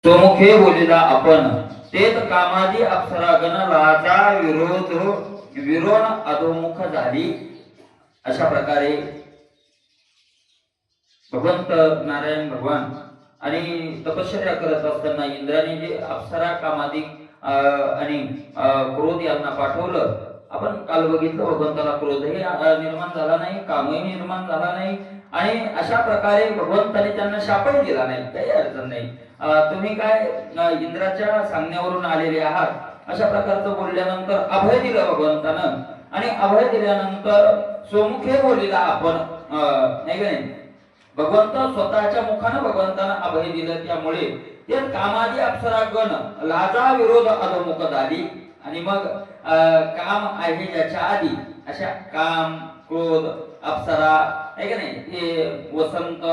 स्वमुखे बोलिला आपण तेच कामादी अप्सरागण लाचा विरोध अधोमुख झाली. अशा प्रकारे भगवंत नारायण भगवान आणि तपश्चर्या करत असताना इंद्राने जे अप्सरा कामादी आणि क्रोध यांना पाठवलं. आपण काल बघितलं भगवंताला क्रोधही निर्माण झाला नाही, कामही निर्माण झाला नाही आणि अशा प्रकारे भगवंताने त्यांना शापही दिला नाही. काही अडचण नाही. तुम्ही काय इंद्राच्या सांगण्यावरून आलेले आहात अशा प्रकारचं बोलल्यानंतर अभय दिलं भगवंतानं आणि अभय दिल्यानंतर स्वमुखे बोलिला आपण नाही का नाही. भगवंत स्वतःच्या मुखानं भगवंतानं अभय दिलं. त्यामुळे ते कामादी अप्सरा गण लाजा विरोध अधोमुख झाली आणि मग काम आहे ज्याच्या आधी अशा काम क्रोध अप्सरा आहे का नाही हे वसंत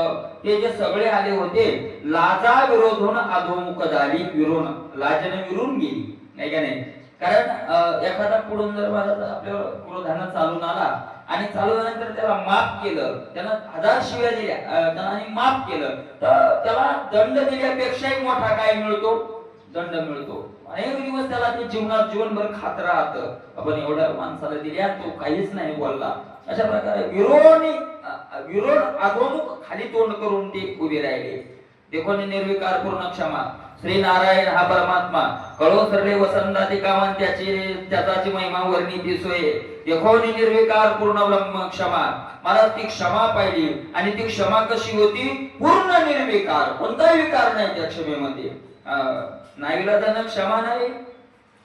हे जे सगळे आले होते लाजा विरोध होऊन अधोमुख झाली. लाजेने विरून गेली नाही का नाही. कारण एखादा पुढून जर आपल्याला क्रोधानं चालून आला आणि चालू झाल्यानंतर त्याला माफ केलं, त्यानं 1000 शिव्या दिल्या त्याला माफ केलं तर त्याला दंड दिल्यापेक्षाही मोठा काय मिळतो? दंड मिळतो. अनेक दिवस त्याला ते जीवनभर खात राहत. आपण एवढ्या माणसाला दिल्या तो काहीच नाही बोलला. अशा प्रकारे विरोध अधोमुख खाली तोंड करून ते उभे राहिले. देखो निर्विकार पूर्ण क्षमा श्री नारायण हा परमात्मा कळो सरले वसंताती कामान त्याची महिमा वर्णिती सोय. देखो निर्विकार पूर्ण ब्रह्म क्षमा. मला ती क्षमा पाहिली आणि ती क्षमा कशी होती? पूर्ण निर्विकार, कोणताही विकार नाही त्या क्षमेमध्ये. नाईलाजानं क्षमा नाही,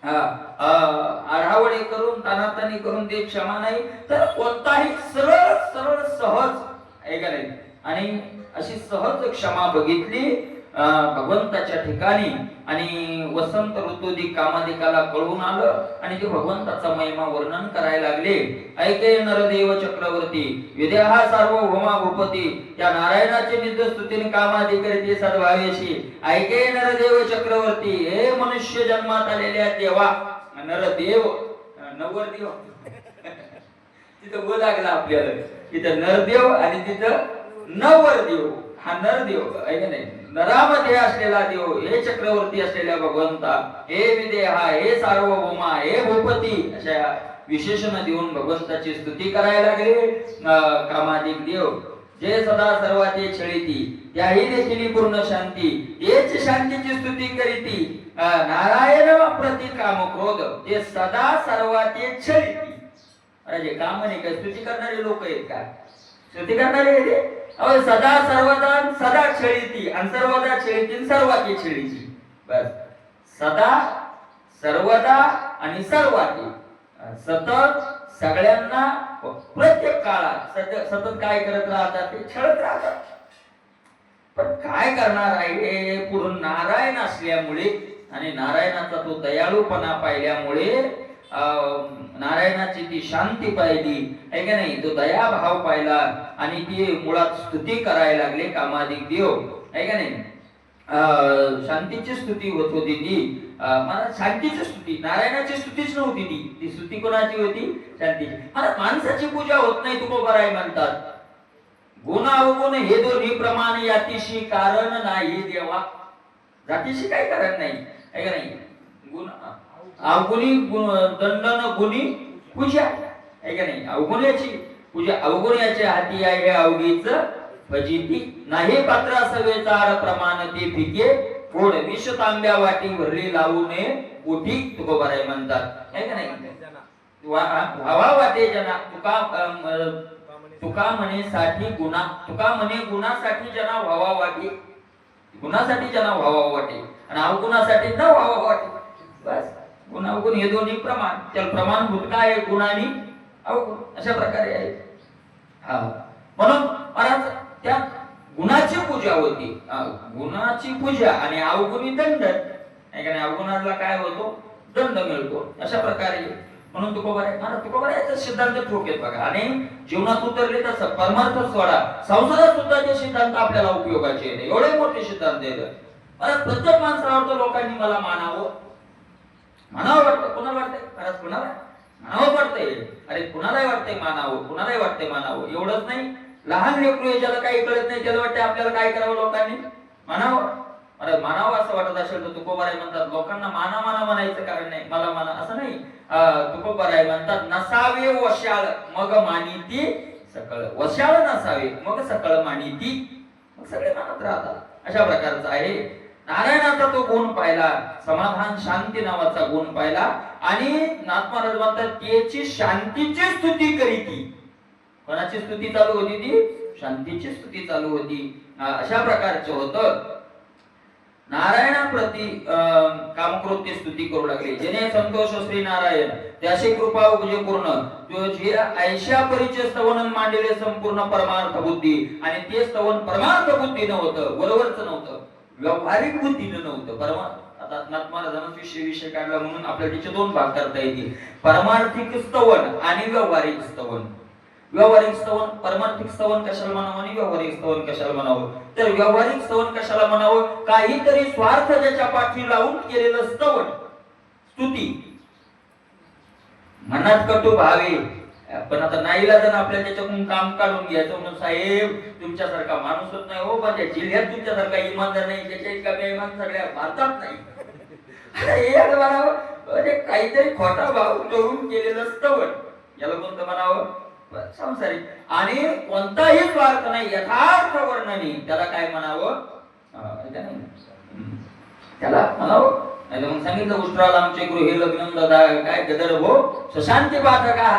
आढावडे करून तानातानी करून ते क्षमा नाही, तर कोणताही सरळ सरळ सहज आहे का नाही. आणि अशी सहज क्षमा बघितली भगवंताच्या ठिकाणी आणि वसंत ऋतूदी कामादिकाला कळून आलं आणि ते भगवंताचा महिमा वर्णन करायला लागले. ऐके नरदेव चक्रवर्ती विद्या सार्वभौमा भूपती त्या नारायणाचे नित्य स्तुतीने कामादिकरिती सद्भावेशी. ऐके नरदेव चक्रवर्ती हे मनुष्य जन्मात आलेल्या देवा. नरदेव नवरदेव तिथं गो लागला आपल्याला. तिथं नरदेव आणि तिथं नवरदेव. हा नरदेव ऐका नाही, नरामध्ये असलेला देव, हे चक्रवर्ती असलेल्या भगवंता, हे विदेहा, हे सार्वभौमा, हे भूपती अशा विशेषण देऊन भगवंताची स्तुती करायला लागले. कामादिक देव जे सदा सर्वाते छळीती त्याही देखील पूर्ण शांती हेच शांतीची स्तुती करीती. नारायण प्रति काम क्रोध जे सदा सर्वाते छळीती. अरे काम नाही काय स्तुती करणारे लोक आहेत का? स्तुती करणारे सदा सर्वदा सदा छळीती आणि सर्वदा छळीती सर्वाती छळीती. बस सदा सर्वदा आणि सर्वाती सतत सगळ्यांना प्रत्येक काळात सतत काय करत राहतात? ते छळत राहतात. पण काय करणार आहे? पुढून नारायण असल्यामुळे आणि नारायणाचा तो दयाळूपणा पाहिल्यामुळे नारायणाची ती शांती पाहिली आहे का नाही, तो दया भाव पाहिला आणि ती मुळात स्तुती करायला लागले कामादिक देव आहे का नाही. शांतीची स्तुती होत होती ती. मला शांतीची स्तुती, नारायणाची स्तुतीच नव्हती ती स्तुती कोणाची होती? शांतीची. मला माणसाची पूजा होत नाही तुकोबाराय म्हणतात. गुण अवगुण हे दोन्ही प्रमाण यातीशी कारण नाही देवा. जातीशी काय कारण नाही आहे का नाही. गुण अवगुणी दंडन गुणी पूजा आहे का नाही. अवगुण्याची पूजा अवगुण्याच्या हाती आहे अवघीच फजिती. नाही पात्रा सवेचार प्रमाण ते फिके फोड विष तांब्या वाटी भरली लावू नये उठी तुकोबाराय म्हणतात आहे का नाही. व्हावा वाटे जना तुका म्हणे साठी गुणा तुका म्हणे गुणासाठी जना व्हावा वाटे. गुणासाठी जना व्हावा वाटे आणि अवगुणासाठी न व्हावा वाटे. बस गुण अवगुण हे दोन्ही प्रमाण. त्याला प्रमाणभूत काय आहे? गुण आणि अवगुण अशा प्रकारे आहे. हा म्हणून महाराज त्या गुणाची पूजा होती. गुणाची पूजा आणि अवगुणी दंड आहे का नाही. अवगुणाला काय होतो? दंड मिळतो. अशा प्रकारे म्हणून तुकोबारायचा सिद्धांत ठोक आहेत बघा. आणि जीवनात उतरले तसं परमार्थ सोडा संसारात सुद्धा ते सिद्धांत आपल्याला उपयोगाचे आहेत. एवढे मोठे सिद्धांत आहेत. प्रत्येक माणसाला वाटतं लोकांनी मला मानावं वाटतं. कोणाला वाटतंय? खरंच कोणाला मानावं वाटतंय? अरे कुणालाही वाटतंय मानावं, कुणालाही वाटतंय मानावं. एवढंच नाही, लहान लेकरू ज्याला काही कळत नाही त्याला वाटतंय आपल्याला काय करावं? लोकांनी मानावं. मला मानावं असं वाटत असेल तर तुकोबाराय म्हणतात लोकांना माना माना म्हणायचं कारण नाही, मला माना असं नाही. तुकोबाराय म्हणतात नसावे वशाळ मग मानिती सकळ, वशाळ नसावे मग सकळ मानिती, मग सगळे मानत राहतात. अशा प्रकारचं आहे. नारायणाचा तो गुण पाहिला, समाधान शांती नावाचा गुण पाहिला आणि नाथ महाराज म्हणतात त्याची शांतीची स्तुती करीती. कोणाची स्तुती चालू होती? ती शांतीची स्तुती चालू होती. अशा प्रकारचं होतं. नारायणाप्रती कामकृत्य स्तुती करू लागले. जेने संतोष श्री नारायण त्याशी कृपा उपजे पूर्ण, जो जे ऐशा परिचय स्तवन मांडले संपूर्ण परमार्थ बुद्धी, आणि ते स्तवन परमार्थ बुद्धीनं होतं, बरोबरच नव्हतं, व्यावहारिक बुद्धीनं नव्हतं. आता नाथ महाराजांना विषय काढला म्हणून आपल्याला त्याचे दोन भाग करता येतील, परमार्थिक स्तवन आणि व्यावहारिक स्तवन. व्यावहारिक स्तवन, परमार्थिक स्तवन कशाला म्हणावं आणि व्यावहारिक स्तवन कशाला म्हणावं? तर व्यावहारिक स्तवन कशाला म्हणावं? काहीतरी स्वार्थ ज्याच्या पाठी लावून केलेलं स्तवन, स्तुती. मनात कटू भावे, पण आता नाईलाजानं आपल्या त्याच्याकडून काम काढून घ्यायचं म्हणून साहेब तुमच्यासारखा माणूसच नाही हो, माझ्या जिल्ह्यात तुमच्यासारखा इमानदार नाही, त्याच्या इतका बेईमान सगळ्या भारतात नाही. काहीतरी खोटा भाव करून केलेलं स्तवन, याला कोणतं म्हणावं? संसारिक. आणि कोणताही स्वार्थ नाही, यथार्थ वर्णनी, त्याला काय म्हणावं? त्याला म्हणावं. नाही मग सांगितलं उष्ट्राला आमचे गृहे लग्न काय गदर भो शशांती पाठ का,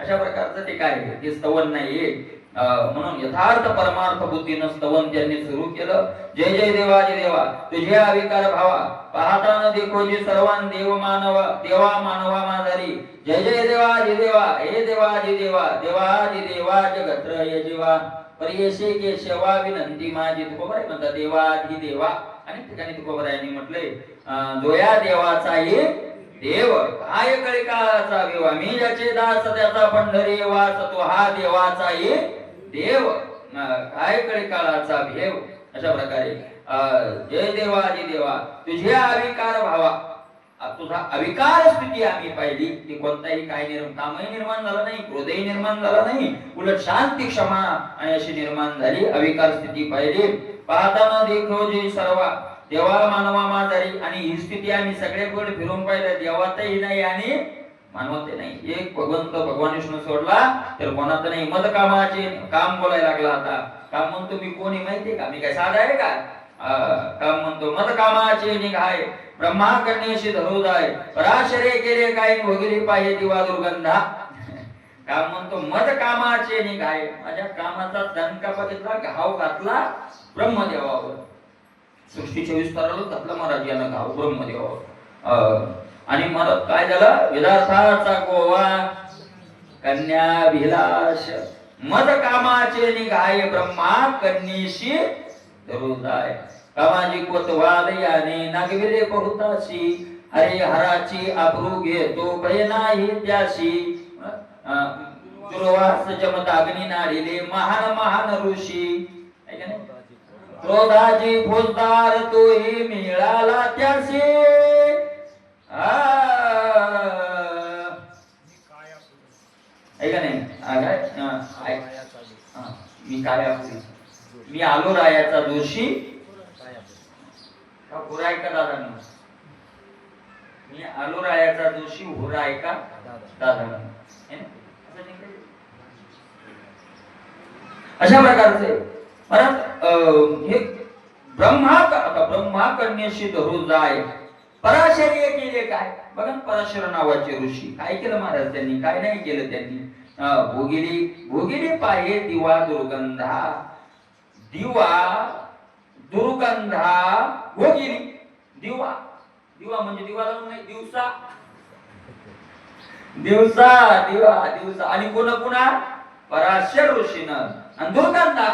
अशा प्रकारचं ते काय ते स्तवन नाहीये. म्हणून यथार्थ परमार्थ बुद्धीनं स्तवन त्यांनी सुरू केलं. जय जय देवा जय देवा तुझे अविकार भावा, पाहता न देखो जे सर्वान देव मानवा, देवा मानवा माझारी. जय जय देवा जय देवा हे देवा जय देवा, देवा जय देवा जगत्र जीवा, परियशे केशवा विनंती माझी. तुकोबाराय म्हणतात देवाधी देवा. अनेक ठिकाणी तुकोबारायांनी म्हटलंय जोया देवाचा ये देव, काय कळिकाचा विवा, मी ज्याचे दास त्याचा पंढरी वास, तो हा देवाचा ये देव, काय कळिकाळाचा भेव. अशा प्रकारे जय देवा जय देवा तुझे अविकार भावा, तुझा अविकार स्थिती आम्ही पाहिली. ती कोणताही काय कामही निर्माण झालं नाही, क्रोधही निर्माण झाला नाही, उलट शांती क्षमा आणि अशी निर्माण झाली. अविकार स्थिती पाहिली. पाहताना देखो जे सर्वा देवा मानवा माझारी, आणि ही स्थिती आम्ही सगळ्याकडे फिरून पाहिलं, देवातही नाही आणि मानवते नाही. एक भगवंत भगवान विष्णू सोडला तर कोणाचं नाही. मद कामाचे काम बोलायला लागला. आता काम म्हणतो मी कोणी माहितीये का, मी काय साधा आहे का? काम म्हणतो मद कामाचे निघाय, ब्रह्मा कन्येशी धरुदाय, पराशरे केले काय भोगली पाहिजे दिवा दुर्गंधा. काम म्हणतो मद कामाचे निघाय, माझ्या कामाचा दणका बघितला, घाव घातला ब्रह्मदेवावर. सृष्टीच्या विस्ताराला घातला महाराज यानं घाव ब्रह्मदेवावर. आणि मला काय झालं? विदार्थाचा गोवा कन्या विलास, मद कामाचे निघाय, ब्रह्मा कन्येशी धरुदाय. कामाजी कोतवाल याने नागविले बहुताशी, हरे हराची आबरू घेतो भय नाही त्याशी. दुर्वास जमदाग्नी नाडिले महान महान ऋषी, क्रोधाची फौजदार तोही मिळाला त्याशी. मी काय मी आलो रायाचा दोषी. हुरा ऐका दादा, मी आलो रायाचा दोषी, हुरा ऐका दादा. अशा प्रकारचे हे ब्रह्मा कन्येशी धरू जाय. पराशर्य केले काय? बघा पराशर नावाचे ऋषी काय केलं महाराज त्यांनी? काय नाही केलं त्यांनी. भोगिली पाहे दिवा दुर्गंधा, दिवा दुर्गंधा भोगिली. दिवा दिवा म्हणजे दिवा लावून नाही, दिवसा दिवसा दिवा दिवसा. आणि कोण पुन्हा? पराशर ऋषीनं. आणि दुर्गंधा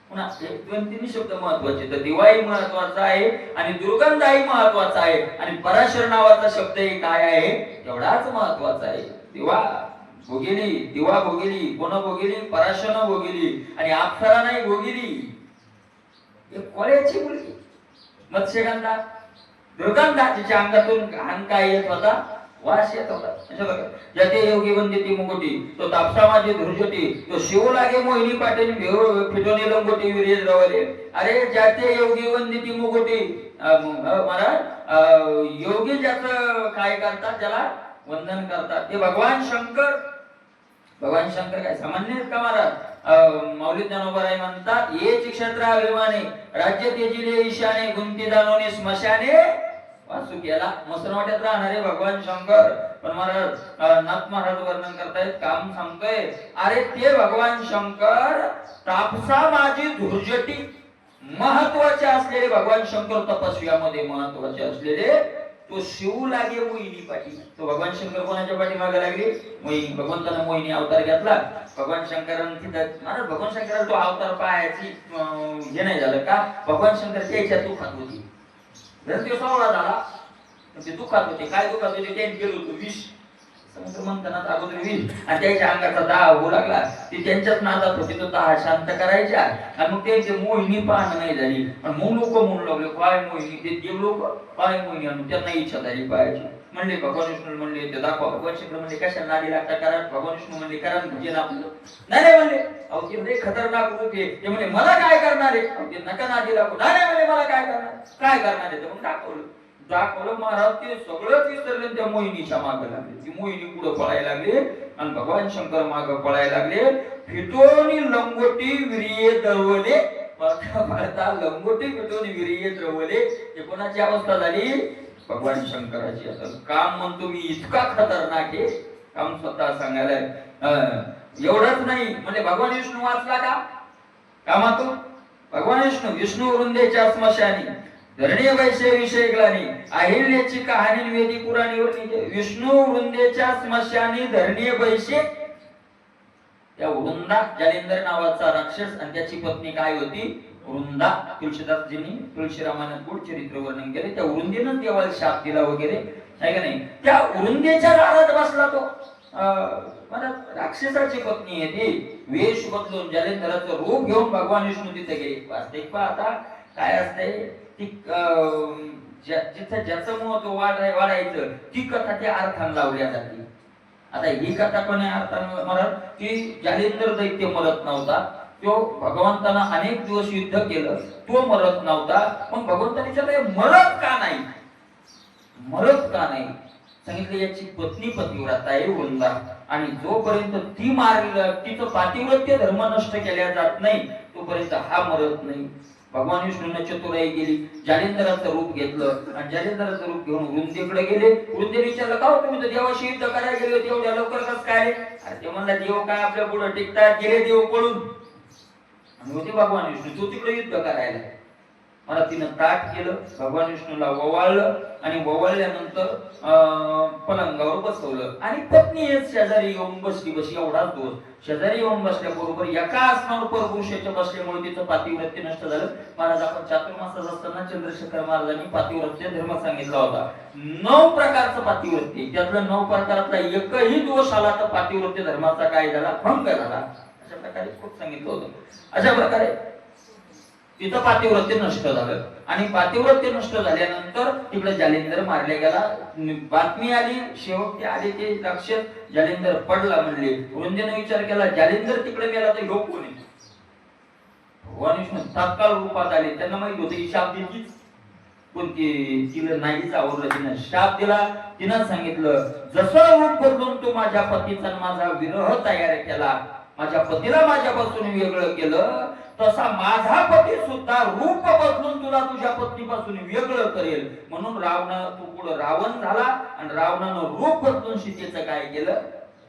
पुन्हा दोन तीन शब्द महत्वाचे. तर दिवाही महत्वाचा आहे आणि दुर्गंधाही महत्वाचा आहे, आणि पराशर नावाचा शब्दही काय आहे तेवढाच महत्वाचा आहे. दिवा भोगिली, दिवा भोगिली. कोण भोगिली? पराशरनं भोगिली. आणि अप्सरा नाही भोगिली, कोळ्याची मुलगी मत्स्यगंधा. दुर्गंधा तिच्या अंगातून घाण काय येत होता? वास येत होता. म्हणजे बघा, ज्याते योगी वंदिती मुकुटी तो तापसा माझी धुर्जटी तो शिव लागे मोहिनी पाटील फिटोनी लंगोटी विरेज रवले. अरे ज्याते योगी वंदिती मुकुटी महाराज योगी ज्याचं काय करतात, ज्याला वंदन करतात ते भगवान शंकर. भगवान शंकर काय सामान्य आहेत का महाराज? मौलिक ज्ञानोबराय म्हणतात, येच क्षत्र अभिमाने राज्य तेजिले ईशाने गुंती दानोने स्मशाने वासुकीला. मसनवाट्यात राहणारे भगवान शंकर. पण महाराज नाथ महाराज वर्णन करतायत, काम सांगतोय, अरे ते भगवान शंकर तापसा माझी धुर्जटी, महत्वाचे असलेले भगवान शंकर तपस्व्यामध्ये महत्वाचे असलेले तो शिव लागे मोहिनी पाठी. तो भगवान शंकर कोणाच्या पाठीमागे लागले? मोहिनी. भगवंतानं मोहिनी अवतार घेतला. भगवान शंकरांनी तिथं महाराज भगवान शंकराला तो अवतार पाहायची हे नाही झालं का? भगवान शंकर त्याच्या दुःखात होती. जर तो सोहळा झाला ते दुःखात होते. काय दुःखात होते? त्यांनी गेलो होतो विष समुद्र म्हणताना अगोदर विष आणि त्याच्या अंगाचा दाह होऊ लागला. ती त्यांच्याच नादात होती, तो दाह शांत करायच्या. आणि मग त्यांची मोहिनी पाहणं नाही झाली. पण मग लोक म्हणू लागले, काय मोहिनी? ते देव लोक काय मोहिनी आणून त्यांना इच्छा झाली पाहायची. म्हणले भगवान विष्णू म्हणले ते दाखवा. भगवान शंकर म्हणले कशाला नादी लागता? कारण भगवान विष्णू म्हणले कारण भजन आपलं. नाही म्हणले, अहो ते लय खतरनाक रूप आहे. ते म्हणले मला काय करणार आहे? अहो ते नका नादी लागू. नाही म्हणले मला काय करणार? काय करणार आहे? मग दाखवलं महाराज ते सगळंच विसरले. त्या मोहिनीच्या मागे लागले. ती मोहिनी पुढे पळायला लागली आणि भगवान शंकर मागे पळायला लागले. फिटोनी लंगोटी विरिये दळवले. पळता लंगोटी फिटोनी विरिये दळवले. हे कोणाची अवस्था झाली? भगवान शंकराची. आता काम म्हणतो मी इतका खतरनाक आहे, काम स्वतः सांगायला. एवढंच नाही म्हणजे भगवान विष्णू वाचला का कामातून? भगवान विष्णू वृंदेच्या स्मशानी धरणी वैसे विषय ग्लानी अहिल्याची कहाणी वेदी पुराणीवर विष्णू वृंदेच्या स्मशानी धरणी वैसे. त्या वृंदा जालिंदर नावाचा राक्षस आणि त्याची पत्नी काय होती? वृंदा. तुळशीदासजींनी तुळशीरामानं गुढ चरित्र वर्णन केले. त्या वृंदेनं देवाला शाप दिला वगैरे आहे का नाही? त्या वृंदेच्या दारात बसला तो. राक्षसाची पत्नी आहे ती. वेश बदलून जालिंदराचं रूप घेऊन भगवान विष्णू तिथे गेले. वास्तविक आता काय असतंय, जिथं ज्याचं महत्व वाढायचं ती कथा त्या अर्थानं लावल्या जाते. आता ही कथा पण अर्थानं म्हणत की जालिंदर दैत्य मरत नव्हता. तो भगवंतानं अनेक दिवस युद्ध केलं, तो मरत नव्हता. मग भगवंताने विचारलं मरत का नाही? मरत का नाही? सांगितलं याची पत्नी पतिव्रता आहे वृंदा आणि जोपर्यंत ती मारलं तिचं पातिव्रत्य धर्म नष्ट केल्या जात नाही तोपर्यंत हा मरत नाही. भगवान विष्णूने चतुराई गेली, जालिंदराचं रूप घेतलं आणि जालिंदराचं रूप घेऊन वृंदेकडे गेले. वृंदे विचारलं का तुम्ही तर देवाशी युद्ध करायला गेले होते, एवढ्या लवकर कसं काय? अरे ते म्हणला देव काय आपल्या पुढे टिकतात? गेले देव पळून. आणि होते भगवान विष्णू तो तिकडे युद्ध करायला. मला तिनं ताट केलं, भगवान विष्णूला ववाळलं आणि ववाळल्यानंतर पलंगावर बसवलं आणि पत्नी शेजारी येऊन बसली. एवढाच दोष. शेजारी येऊन बसल्याबरोबर एका आसनावर परपुरुषाच्या बसल्यामुळे तिचं पातिव्रत्य नष्ट झालं. महाराज आपण चातुर्मासात असताना चंद्रशेखर महाराजांनी पातिव्रत्य धर्म सांगितला होता. 9 प्रकारचं पातिव्रत्य, त्यातलं 9 प्रकारातला एकही दोष आला तर पातिव्रत्य धर्माचा काय झाला? भंग झाला. अशा प्रकारे खूप सांगितलं होतं. अशा प्रकारे तिथं पातिव्रत्य नष्ट झालं आणि पातिव्रत्य नष्ट झाल्यानंतर तिकडे जालिंदर मारले गेला. बातमी आली, शेवटी आली ते राक्षस जालिंदर पडला म्हणले. वृंदेने विचार केला जालिंदर तिकडे गेला तर लोक कोणी? भगवान विष्णू तात्काळ रूपात आले. त्यांना माहित होतं ही शाप दिली कोणती? तिला नाहीच आवडलं. तिनं शाप दिला. तिनं सांगितलं जसं रूप बदलून तू माझ्या पतीचा माझा विरह तयार केला, माझ्या पतीला माझ्यापासून वेगळं केलं, तसा माझा पती सुद्धा रूप बदलून तुला तुझ्या पत्नीपासून वेगळं करेल. म्हणून तू पुढे रावण झाला आणि रावणानं रूप बदलून सीतेचं काय केलं?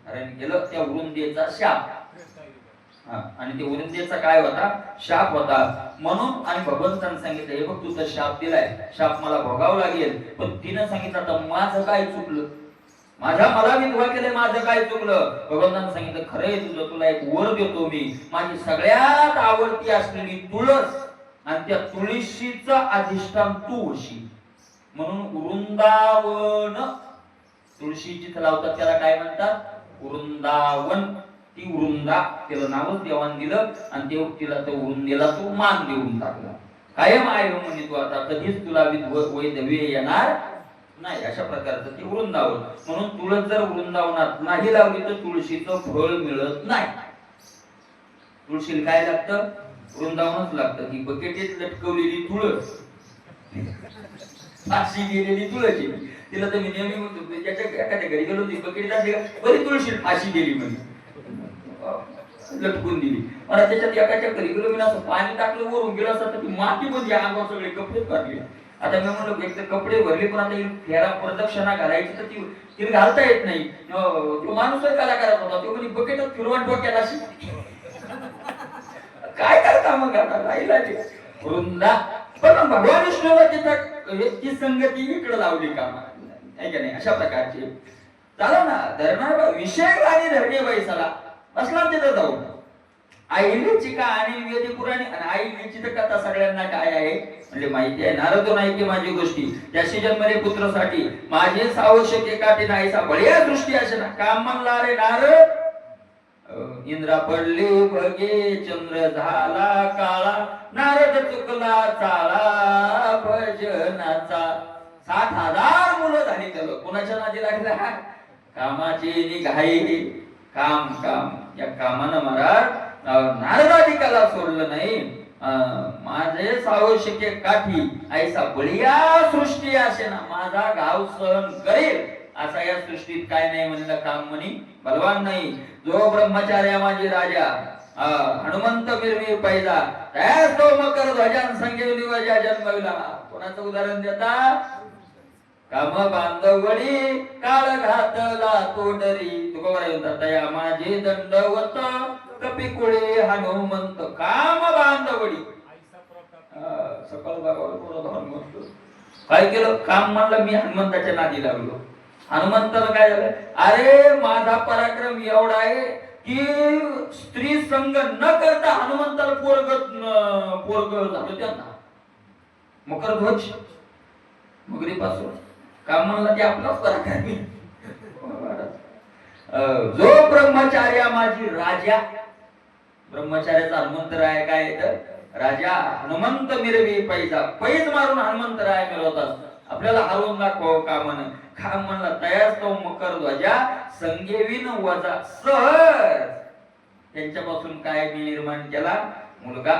हरण केलं. त्या वृंदेचा शाप. आणि ते वृंदेचा काय होता? शाप होता. म्हणून आणि भगवंताने सांगितलं हे बघ तू तर शाप दिलाय, शाप मला भोगावं लागेल. पण तिनं सांगितलं आता माझं काय चुकलं? मला विधवा केले, माझं काय चुकलं? भगवंताने सांगितलं खरंय तुझं, तुला एक वर देतो मी. माझी सगळ्यात आवडती असलेली तुळस आणि त्या तुळशीचं अधिष्ठान तू होशील. म्हणून वृंदावन, तुळशी जिथं लावतात त्याला काय म्हणतात? वृंदावन. ती वृंदा त्याला नावच देवान दिलं आणि तिला तो वृंदेला तो मान देऊन टाकला. कायम आहे म्हणे तू आता कधीच तुला वैधव्य येणार नाही. अशा प्रकारचं ते वृंदावन. म्हणून तुळस जर वृंदावनात नाही लावली तर तुळशीचं फळ मिळत नाही. तुळशीला काय लागतं? वृंदावनच लागतं. की बकेटीत लटकवलेली तुळस, फाशी गेलेली तुळशी, तिला तर मी नेहमी म्हणतो, त्याच्या एखाद्या घरी गेलो ती बकेट असली बरी तुळशी फाशी गेली म्हणजे लटकून दिली. मला त्याच्यात एकाच्या घरी गेलो, मी असं पाणी टाकलं वरून गेलं असं तर ती माती म्हणजे अंगावर सगळे कपडे भरले. आता मी म्हणलं एक तर कपडे भरले पण आता फेरा प्रदक्षिणा घालायची तर ती तिला घालता येत नाही. तो माणूस कलाकारच होता, तो म्हणजे बकेटात फिरवण डोक्याला अशी काय करता मग आता राहिला ते वृंदा. पण भगवान विष्णूला तिथं ती संगती इकडे लावली का नाही? अशा प्रकारची चला ना धरणा विषय आणि धरणे बैसाला बसला तिथं जाऊ. आईलीची का आणि वेदी पुराणी आणि आईलीची तर कथा सगळ्यांना काय आहे म्हणजे माहिती आहे. नारद नाही की माझी गोष्टी त्याशी जन्मले पुत्रासाठी माझे सावश्यके काटे नाहीसा बळ्या दृष्टी असे ना काम म्हणला रे नारद. इंद्रा पडले बगे चंद्र झाला काळा नारद चुकला चाळा भजनाचा. 60,000 मुलं झाली त्याला. कोणाच्या नादी लागला? कामाची निघाई. काम काम या कामानं महाराज नारदादिकाला सोडलं नाही. माझे सावश्यके काठी ऐसा बळीया सृष्टी असे ना माझा घाव सहन करेल असा या सृष्टीत काय नाही म्हणलं. काम म्हणी बलवान नाही. जो ब्रह्मचार्या माझी राजा हनुमंत मिरवी पैदा त्यास तो मकर ध्वजान संगीवनी वजा जन्मविला. कोणाचं उदाहरण देता? काम बांधवडी काळ घातला तोडरी. तुकोबरा म्हणतात तया माझे दंडवत कपिकुळे हनुमंत काम बांधवडी. सकाळ बाबाला म्हणतो काय केलं? काम म्हणलं मी हनुमंताच्या नादी लागलो. हनुमंताला काय झालं? अरे माझा पराक्रम एवढा आहे की स्त्री संग न करता हनुमंताला पोरग झालं त्यांना. मकर ध्वज मगरीपासून काम म्हणलं ते आपलाच पराक्रम. जो ब्रह्मचार्या माझी राजा. ब्रह्मचार्याचा हनुमंतराय काय तर राजा हनुमंत मिरवी पैजा. पैज मारून हनुमंतराय मिळवतात. आपल्याला हरवून दाखव कामानं. काम म्हणला तयास तो मकर ध्वजा संगेविन वजा सहज. त्यांच्यापासून काय मी निर्माण केला? मुलगा.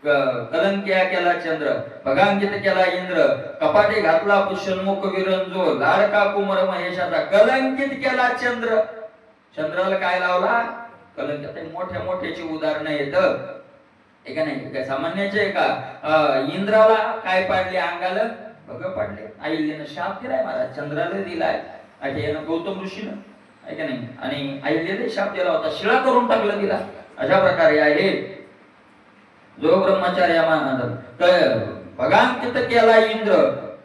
कलंकिया केला चंद्र भगांकित केला इंद्र कपाटे घातला पुष्यन्मुख विरंजो लाडका कुमार महेशाचा कलंकित केला चंद्र. चंद्राला काय लावला? कलंकित. मोठ्या मोठ्याची उदाहरणं येत एका नाही काय सामान्याचे आहे का? इंद्राला काय पाडले अंगाला? भग पाडले. अहिल्यानं शाप दिलाय महाराज चंद्राला दिलाय. गौतम ऋषीनं आहे का नाही. आणि अहिल्याने शाप दिला होता, शिळा करून टाकलं तिला. अशा प्रकारे आहे. जो ब्रह्मचार्य भगांकित केला इंद्र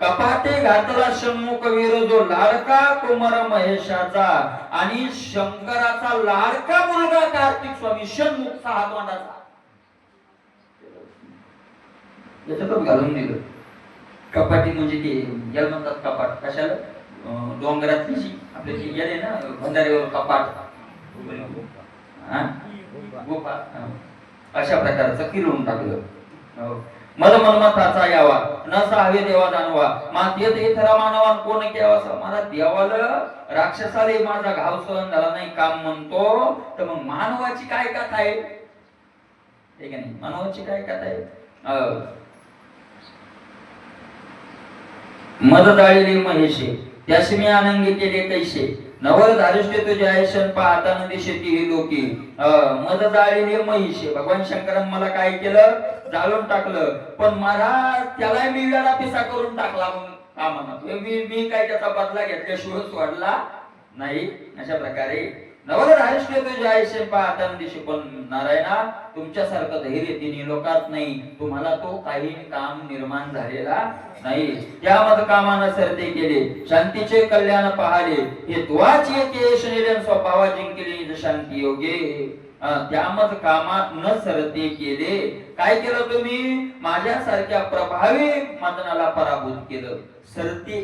कपाटे घातला षण्मुख वीर जो लाडका कुमार महेशाचा. आणि शंकराचा लाडका मुलगा कार्तिक स्वामी षण्मुख 6 तोंडाचा. याच्यातच घालून दिलं. कपाटी म्हणजे ते याला म्हणतात कपाट. कशाला? डोंगरातली जी आपली जी गेले ना भंडारीवर कपाट गोपा अशा प्रकारचं किलून टाकलं. मद मनमताचा यावा न सावे देवा जाणवा मातेत इथरा मानवान कोण केवा. मला देवाला राक्षसाला माझा घाव सहन झाला नाही काम म्हणतो तर मग मानवाची काय कथा आहे? ठीक आहे नाही. मानवाची काय कथा आहे? मद जाळीले महेशे त्यास मी आनंदी केले कैसे नवल धारिष्ट तुझे ऐशन पाहता न दिशे ती लोकी. मद जाळीले महिषे भगवान शंकरांनी मला काय केलं? जाळून टाकलं. पण महाराज त्याला मी वेळा पिसा करून टाकला. कामानं मी काय त्याचा बदला घेतल्याशिवाय सोडला नाही. अशा प्रकारे नवल धारिष्ट तुझे ऐशन पाहता न दिशे. पण नारायणा तुमच्यासारखं धैर्य तिन्ही लोकात नाही. तुम्हाला तो काही काम निर्माण झालेला नाही. त्यामध्ये कामानं सरते केले शांतीचे कल्याण पाहाले हे तुवाची केश निरन स्वभावा जिंकले शांती योगे. त्यामध्ये कामात न सरते केले. काय केलं तुम्ही? माझ्यासारख्या प्रभावी मदनाला पराभूत केलं. सरते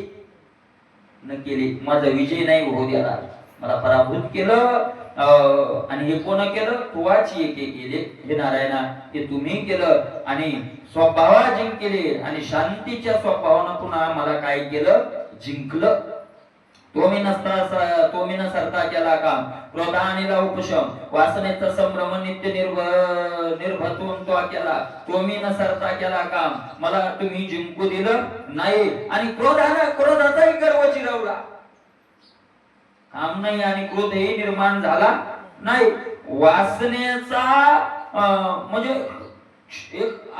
न केले माझा विजय नाही होऊ द्याला. मला पराभूत केलं आणि हे कोण केलं? तुवाची एके केले हे नारायणा, हे तुम्ही केलं आणि स्वभावा जिंकले आणि शांतीच्या स्वभावानं पुन्हा मला काय केलं? जिंकलं. तुम्ही न सरता केला काम, क्रोधानीला उपशम, वासनेचा संभ्रम नित्य निर्भतून तो केला. तुम्ही न सरता केला काम, मला तुम्ही जिंकू दिलं नाही आणि क्रोधाचाही गर्व चिरवला. काम नाही आणि क्रोधही निर्माण झाला नाही. वासनेचा म्हणजे एक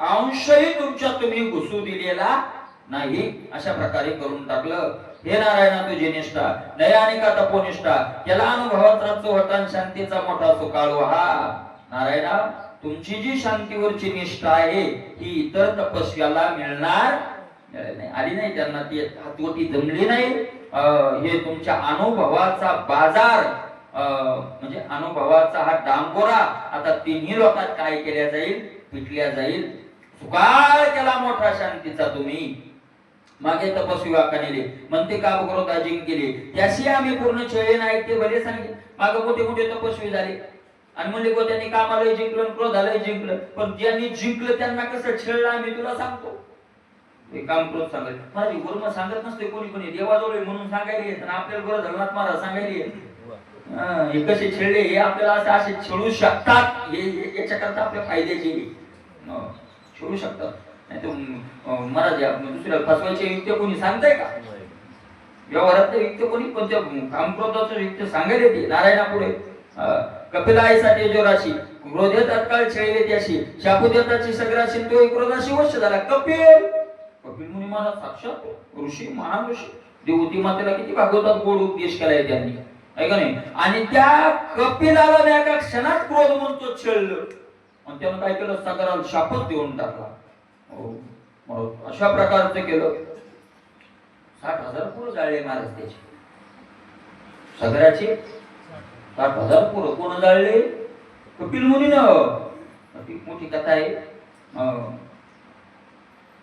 अंशही तुमच्यात तुम्ही घुसू दिलेला नाही, अशा प्रकारे करून टाकलं. हे नारायणा तुझी निष्ठा नयानिका तपोनिष्ठा, केला अनुभवाचा चोहटा शांतीचा मोठा सुकाळू. हा नारायणा, तुमची जी शांतीवरची निष्ठा आहे ही इतर तपस्याला मिळणार नाही, आली नाही, त्यांना ती हातोटी जमली नाही. हे तुमच्या अनुभवाचा बाजार म्हणजे अनुभवाचा हा डांगोरा आता तिन्ही लोकात काय केल्या जाईल? पिटल्या जाईल. सुकाळ केला मोठा शांतीचा तुम्ही. मागे तपस्वी वाकानेले म्हणते का बरोबर जिंकले, त्याशी आम्ही पूर्ण छळे नाही ते भले सांगे. मागे मोठे मोठे तपस्वी झाले आणि म्हणले गो त्यांनी कामाला जिंकलं, क्रोधाला जिंकलं, पण ज्यांनी जिंकलं त्यांना कसं छळलं आम्ही तुला सांगतो. हे काम क्रोध सांगायचं माझी गुरुमा सांगत नसते, कोणी कोणी देवाजवळ म्हणून सांगायला येत आणि आपल्याला बरं धरणात महाराज सांगायला येत. हे कसे छेडले हे आपल्याला असे छेडू शकतात, हे याच्याकरता आपल्या फायद्याचे छेडू शकतात. नाही तर महाराज दुसऱ्या फसवायचे युक्ती कोणी सांगताय का? व्यवहारात युक्ती कोणी कोणत्या कामक्रोधाचं युक्ती सांगायला येते नारायणापुढे. कपिलाईसाठी जोराशी क्रोधे तत्काळ छेडले त्याशी, शापुदेवताची सगराशी तो क्रोधाशी वश झाला. कपिल मुनी माझा साक्षात ऋषी, महान ऋषी. देवती मातेला किती भागवतात गोड उपदेश केलाय त्यांनी, आहे का नाही? आणि त्या कपिलाला एका क्षणात क्रोध म्हणतो छेडलं आणि त्यानं काय केलं? सगराला शापच देऊन टाकला. अशा प्रकारचं केलं. 60,000 पुरं जाळले महाराज त्याचे, सगळ्याचे 60,000 पुरं कोण जाळले? कपिल मुनीनं. ती मोठी कथा आहे.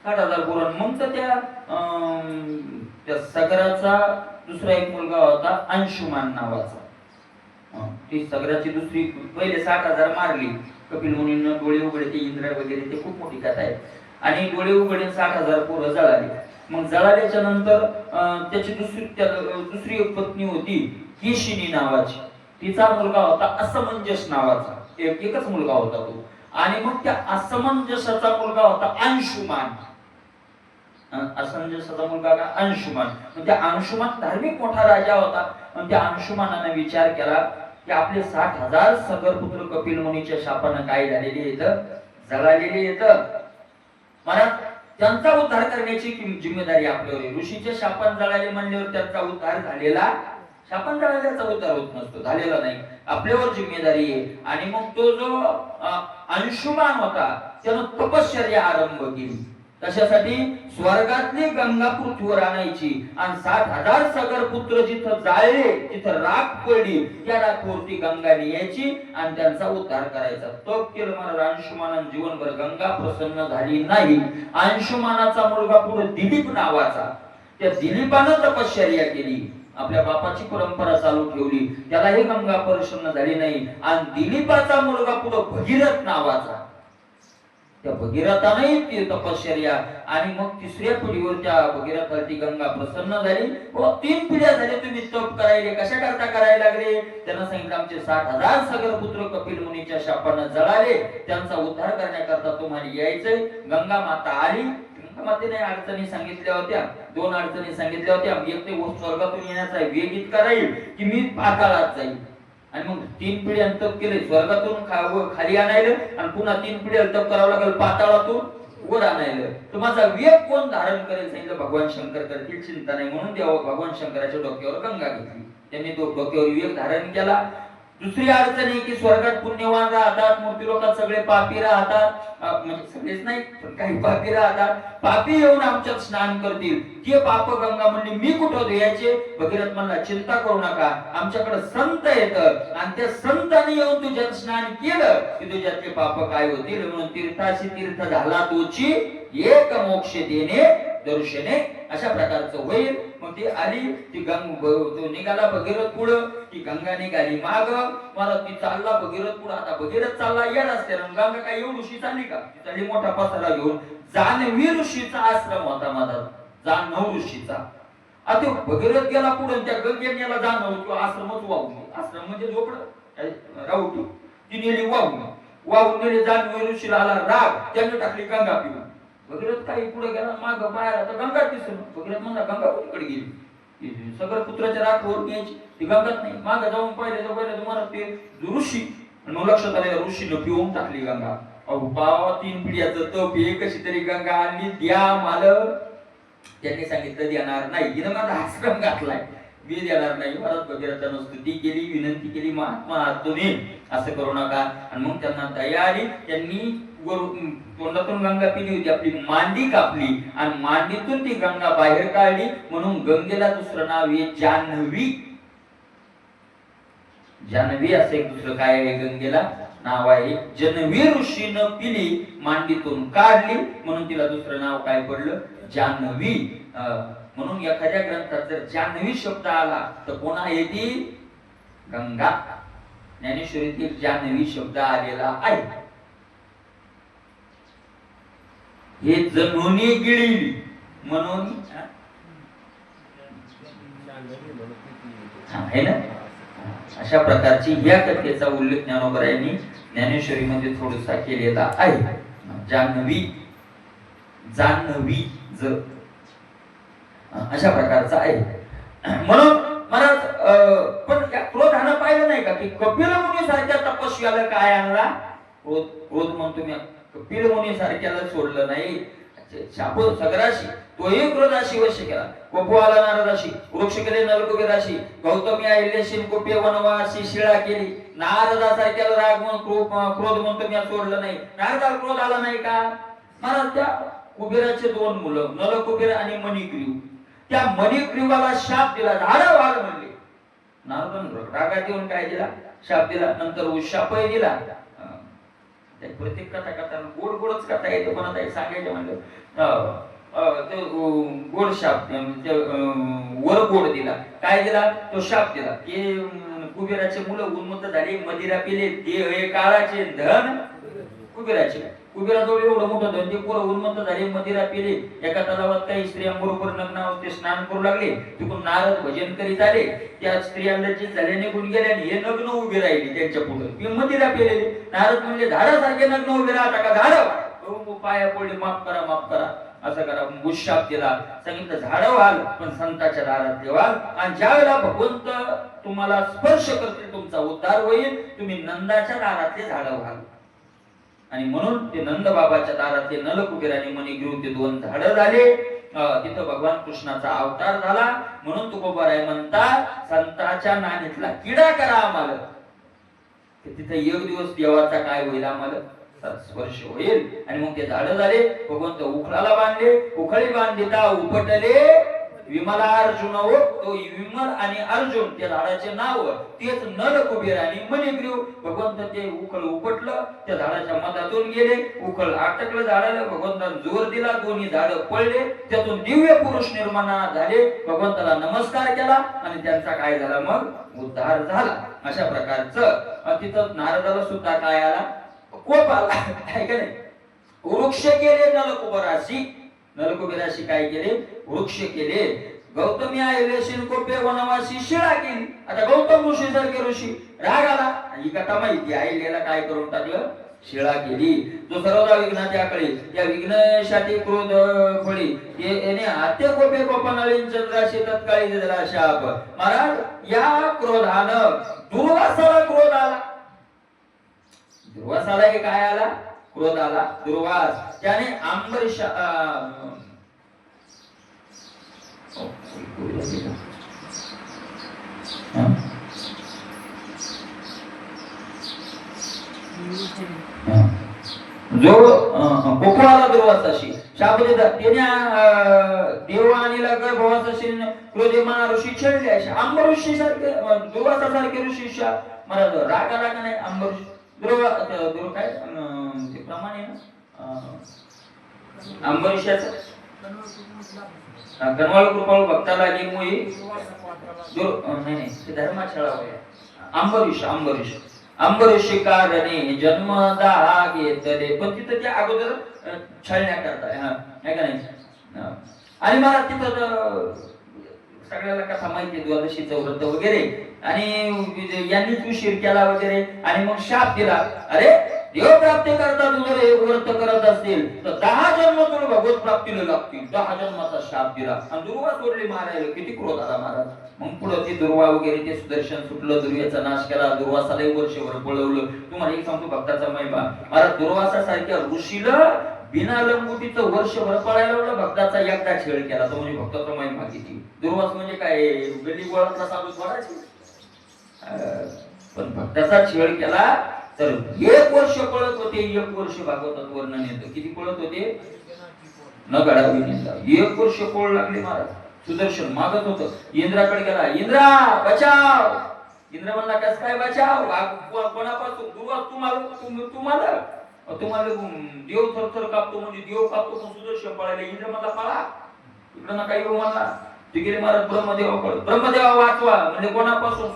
60,000 पुरं. मग तर त्या सगराचा दुसरा एक मुलगा होता अंशुमान नावाचा. ती सगराची दुसरी पहिले 60,000 मारली कपिल मुनीनं, डोळे उघडे, ते इंद्र वगैरे, ते खूप मोठी कथा आहे. आणि डोळे उघडे 60,000 पोरं जळाली. मग जळाल्याच्या नंतर त्याची दुसरी एक पत्नी होती केशिनी नावाची. तिचा मुलगा होता असमंजस नावाचा, एकच मुलगा होता तो. आणि मग त्या असमंजसाचा मुलगा होता अंशुमान. असमंजसाचा मुलगा का? अंशुमान. मग त्या अंशुमान धार्मिक मोठा राजा होता. मग त्या अंशुमानाने विचार केला की आपले 60,000 सगरपुत्र कपिल मुनीच्या शापानं काय झालेले आहेत? जळालेले आहेत. महाराज, त्यांचा उद्धार करण्याची जिम्मेदारी आपल्यावर आहे. ऋषीच्या शापान जळाले म्हणल्यावर त्यांचा उद्धार झालेला, शापान जळाल्याचा उद्धार होत नसतो, झालेला नाही. आपल्यावर जिम्मेदारी आहे. आणि मग तो जो अंशुमान होता त्यानं तपश्चर्या आरंभ केली. कशासाठी? स्वर्गातली गंगा पृथ्वीवर आणायची आणि 60,000 सगर पुत्र जिथं जाळले, जिथं राख पडली, त्या राखवरती गंगा न्यायची आणि त्यांचा उद्धार करायचा. तप केलं महाराज अंशुमानानं जीवनभर. गंगा प्रसन्न झाली नाही. अंशुमानाचा मुलगा पुढे दिलीप नावाचा, त्या दिलीपानं तपश्चर्या केली, आपल्या बापाची परंपरा चालू ठेवली, त्यालाही गंगा प्रसन्न झाली नाही. आणि दिलीपाचा मुलगा पुढे भगीरथ नावाचा, त्या भगीरथाने ती तपश्चर्या. आणि मग तिसऱ्या पिढीवर त्या भगीरथाची गंगा प्रसन्न झाली. व 3 पिढ्या झाल्या तुम्ही तप करायले. कशा करता करायला लागले? त्यांना सांगितलं आमचे 60,000 सगर पुत्र कपिल मुनीच्या शापानं जळाले, त्यांचा उद्धार करण्याकरता तुम्हाला यायचंय. गंगा माता आली. गंगा मातेने अडचणी सांगितल्या होत्या, 2 अडचणी सांगितल्या होत्या. एक ते स्वर्गातून येण्याचा वेग इतका राहील की मी पाताळात जाईल. आणि मग 3 पिढ्या तप केले, स्वर्गातून खाली आणायला आणि पुन्हा 3 पिढ्या तप करावं लागेल पाताळातून वर आणायला. तर माझा वेग कोण धारण करेल? सांगितलं भगवान शंकर करतील, चिंता नाही. म्हणून देवा भगवान शंकराच्या डोक्यावर गंगा घेतली, त्यांनी तो डोक्यावर वेग धारण केला. दुसरी अडचण आहे की स्वर्गात पुण्यवान राहतात, मूर्ती लोकात सगळे पापी राहतात. म्हणजे सगळेच नाही पण काही पापी राहतात. पापी येऊन आमच्यात स्नान करतील, ते पाप गंगा म्हणली मी कुठं धुयाचे? भगीरथ म्हणला चिंता करू नका, आमच्याकडे संत येतं आणि त्या संतांनी येऊन तुझ्यात स्नान केलं की तुझ्यातले पाप काय होतील. म्हणून तीर्थाशी तीर्थ झाला तोची एक मोक्ष देणे दर्शने अशा प्रकारचं होईल. मग ती आली, ती तो निघाला भगीरथ पुढं, ती गंगा निघाली माग. मला ती चालला भगीरथ पुढं. आता भगीरथ चालला येत असते ना, गंगा काय एवढीशी चालली का? चालली मोठा पसारा घेऊन. जान्हवी ऋषीचा आश्रम होता माझा, जान्हव ऋषीचा. आता भगीरथ गेला पुढे, त्या गंगेने याला जाणवलं किंवा आश्रमच वाहून, आश्रम म्हणजे झोपडं राहुटी, ती नेली वाहून नेली. जान्हवी ऋषीला आला राग, त्याने टाकली गंगा पिऊन. भगीरथ काही पुढे गेला, माग बाहेर आता गंगा दिसली. भगीरथ म्हणला गंगा कुठे गेली? सगळं पुत्राच्या राखवर न्यायची, ती गंगाच नाही. माग जाऊन पहिले तुम्हाला ते ऋषी, मग लक्षात आलं ऋषीनं पिऊन टाकली गंगा. अहो बाबा, 3 पिढ्याचं तप हे, कशी तरी गंगा आणली, द्या मालक. त्यांनी सांगितलं देणार नाही, हिनं माझा आश्रम घातलाय, मी देणार नाही. महाराज भगीरथानं स्तुती केली, विनंती केली, महात्मा तुम्ही असं करू नका. आणि मग त्यांना दया आली. त्यांनी तोंडातून गंगा पिली होती, आपली मांडी कापली आणि मांडीतून ती गंगा बाहेर काढली. म्हणून गंगेला दुसरं नाव आहे जान्हवी. जान्हवी असं एक दुसरं काय आहे गंगेला नाव आहे. जान्हवी ऋषीनं पिली, मांडीतून काढली, म्हणून तिला दुसरं नाव काय पडलं? जान्हवी. म्हणून एखाद्या ग्रंथात जर जान्हवी शब्द आला तर कोणा येते? गंगा. ज्ञानेश्वरीतील जान्हवी शब्द आलेला आहे. हे जन्होनी गिळी म्हणून आहे ना. अशा प्रकारची ह्या कथेचा उल्लेख ज्ञानोबरायांनी ज्ञानेश्वरीमध्ये थोडासा केलेला आहे. जान्हवी, जान्हवी अशा प्रकारचा आहे. म्हणून महाराज पण या क्रोधानं पाहिलं नाही का की कपिल मुनी सारख्या तपस्याला काय आणला? क्रोध म्हणतो मी. कपिल मुनी सारख्याला सोडलं नाही. शाप सगराशी तोही क्रोधाशी वश्य केला. कोपवाला नारदाशी, वृक्ष केले नलकुबेराशी, गौतमी अहिल्याशी कोपे वनवासी शिळा केली. नारदासारख्याला राग म्हणून क्रोध म्हणतो मी सोडलं नाही. नारदाला क्रोध आला नाही का? महाराज त्या कुबेराचे 2 मुलं, नलकुबेर आणि मणिग्रीव, त्या मणिग्रीवाला शाप दिला, झाडं वाढ म्हणले. नारदाने रागात येऊन काय दिला? शाप दिला. नंतर उशापही दिला. प्रत्येक कथा गोडच कथा येते, पण आता सांगायचं म्हणलं गोड शाप, वर गोड दिला. काय दिला? तो शाप दिला की कुबेराचे मुलं उन्मत्त झाले, मदिरा पिले, देह हे काळाचे, धन कुबेराचे. कुबेराजवळ एवढं मोठं धन, ते पोरं उन्मत्त झाले, मदिरा पिले. एका तलावात काही स्त्रियांबरोबर नग्न अवस्थेत स्नान करू लागले. तिकडून नारद भजन करीत आले. त्या स्त्रियांना जे झाले निघून गेले आणि हे नग्न उभे राहिले त्यांच्या पुढे, मदिरा पिलेले. नारद म्हणले झाडासारखे नग्न उभे राहता का? झाड पाया पडले, माफ करा, माफ करा, असं करा. मुशाप दिला. सांगितलं झाडं व्हाल पण संतांच्या दारात व्हाल. आणि ज्या वेळेला भगवंत तुम्हाला स्पर्श करतील तुमचा उद्धार होईल. तुम्ही नंदाच्या दारातले झाडं व्हाल. आणि म्हणून ते नंद बाबाच्या दारातले नलकुबेर आणि मणिग्रीव ते 2 झाडं झाले. तिथं भगवान कृष्णाचा अवतार झाला. म्हणून तुकोबाराय म्हणतात संतांच्या नानीतला किडा करा आम्हाला. तिथं एक दिवस देवाचा काय होईल? आम्हाला स्पर्श होईल. आणि मग ते झाडं झाले. भगवंत उखळाला बांधले, उखळी बांधिता उपटले विमला अर्जुन. तो विमल आणि अर्जुन त्या झाडाचे नाव तेच नलकुबेर आणि मणिग्रीव. भगवंत ते उखळ उपटलं, त्या झाडाच्या मधातून गेले, उखळ अटकलं झाडाला. भगवंताने जोर दिला, दोन्ही झाडं पडले, त्यातून दिव्य पुरुष निर्माण झाले. भगवंताला नमस्कार केला आणि त्यांचा काय झाला? मग उद्धार झाला. अशा प्रकारचं तिथं नारदाला सुद्धा काय आला? कोप आला. काय का नाही? वृक्ष केले नलकुबेराशी. नलकुबेराशी काय केले? वृक्ष केले. गौतमी अहिल्याशी कोपे वनवासी शिळा केली. आता गौतम ऋषी सारखे ऋषी राग आला. ही कथा माहिती अहिल्याला काय करून टाकलं? शिळा केली. जो सर्वदा विघ्नाच्याकडे, त्या विघ्नसाठी क्रोध फळी येणे आते कोपे कोपनळीं चंद्राशी तत्काळी दिला शाप. महाराज या क्रोधानं दुर्वासाला क्रोध आला. दुर्वासाला हे काय आला? क्रोध आला. दुर्वास त्याने अंबरीश जो कोपवाला दुर्वासाशी शाप देतात. त्याने देवानीला गर्भवासाशी क्रोधीमान ऋषी छळले. अंबरीशी सारखे दुर्वासासारखे ऋषी शाप. महाराज रागा रागा नाही. अंबरीश काय ते प्रमाण आहे ना अंबरीशाचं कनवाळ कृपाळू भक्ताला गे मुई नाही नाही ते धर्माशाळा होय. अंबरीश कारणे जन्म दाहा घेतले, पण तिथं त्या अगोदर छळण्या करताय. हा नाही का नाही. आणि मला तिथं सगळ्याला कथा माहिती द्वादशीचं व्रत वगैरे, आणि यांनीच उशीर केला वगैरे, आणि मग शाप दिला. अरे देव प्राप्ती करता तू जर हे व्रत करत असतील तर 10 जन्म तुला भगवत प्राप्तीला लागतील. 10 जन्माचा शाप दिला आणि दुर्वा सोडली मारायला. किती क्रोध आला महाराज. मग पुढे ती दुर्वा वगैरे ते सुदर्शन सुटलं, दुर्वेचा नाश केला, दुर्वासालाही वर्षभर पळवलं. तुम्हाला एक सांगतो भक्ताचा महिमा. महाराज दुर्वासासारख्या ऋषीला बिना लंगोटीचं वर्षभर पळायला लावलं, भक्ताचा एकदा छेड केला. तो म्हणजे भक्ताचा महिमा किती. दुर्वास म्हणजे काय गल्ली गोळातला साधू थोडाच, पण भक्ताचा छेड केला तर 1 वर्ष पळत होते. 1 वर्ष भागवतात वर्णन येतं. किती पळत होते न गडावी नेता. 1 वर्ष पळ लागले महाराज. सुदर्शन मागत होतं, इंद्राकडे गेला. इंद्रा बचाव. इंद्र म्हणला कस काय बचाव, कोणापासून. तुम्हाला देव थरथर कापतो म्हणजे देव कापतो, पण सुदर्शन पळायला. इंद्र म्हणला पळा इकडं नका येऊ म्हणला. ते गेले महाराज ब्रह्मदेवाकडे. ब्रह्मदेवा वाचवा म्हणजे कोणापासून,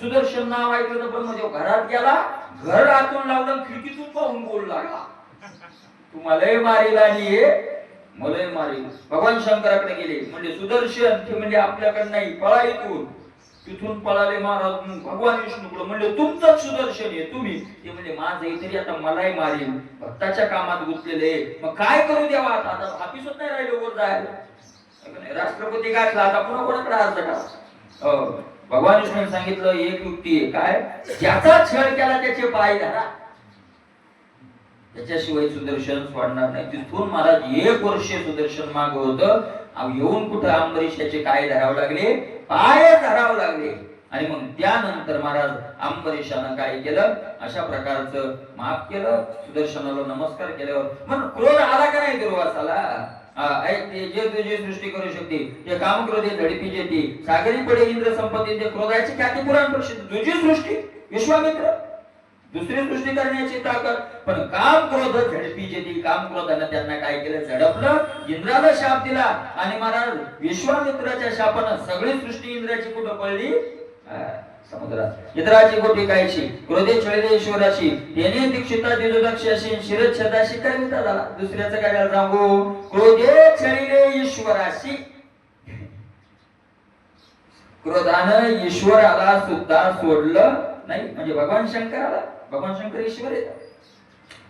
सुदर्शन नाव ऐकलं तर ब्रह्मदेव घरात गेला. घर आतून लावलं, खिडकीतून पाहून बोलू लागला, तुम्हालाही मारेल आणि मलाही मारेल. भगवान शंकराकडे गेले, म्हणजे सुदर्शन ते म्हणजे आपल्याकडे नाही, पळा इथून. तिथून पळाले महाराज भगवान विष्णूकडे, म्हणजे तुमचंच सुदर्शन आहे तुम्ही. ते म्हणजे माझं तरी आता मलाही मारेल. भक्ताच्या कामात गुंतलेले, मग काय करू द्यावा. आता ऑफिसच नाही राहिले वर जायला. राष्ट्रपती गाठला, आता पुन्हा कोणाकडे अर्ज करा. भगवान विष्णूने सांगितलं एक युक्ती आहे. काय, ज्याचा छळ केला त्याचे पाय धरा, त्याच्याशिवाय सुदर्शन सोडणार नाही. तिथून महाराज 1 वर्ष सुदर्शन माग होतं. येऊन कुठं अंबरीशाचे काय धरावं लागले, पाय धरावं लागले. आणि मग त्यानंतर महाराज अंबरीशानं काय केलं, अशा प्रकारचं माफ केलं. सुदर्शनाला नमस्कार केल्यावर मग क्रोध आला का नाही दुर्वासाला. जे तुझी सृष्टी करू शकते, ते काम क्रोधे झडपी जेती, सागरी पडे इंद्र संपत्ती, ते क्रोधाची ख्याती पुराण प्रसिद्ध. तुझी सृष्टी विश्वामित्र, दुसरी सृष्टी करण्याची ताकद, पण काम क्रोध झडपी जेती. काम क्रोधानं त्यांना काय केलं, झडपलं. इंद्राला शाप दिला, आणि महाराज विश्वामित्राच्या शापानं सगळी सृष्टी इंद्राची कुठं पडली, समुद्रात. इंद्राची गोटी कायची, क्रोधे छळले ईश्वराशी, त्याने दीक्षिता दिदुदक्षाशी, शिरच्छदाशी कविता झाला. दुसऱ्याचं काय सांगू, क्रोधे छळले ईश्वराशी. क्रोधानं ईश्वराला सुद्धा सोडलं नाही, म्हणजे भगवान शंकराला. भगवान शंकर ईश्वर आहेत.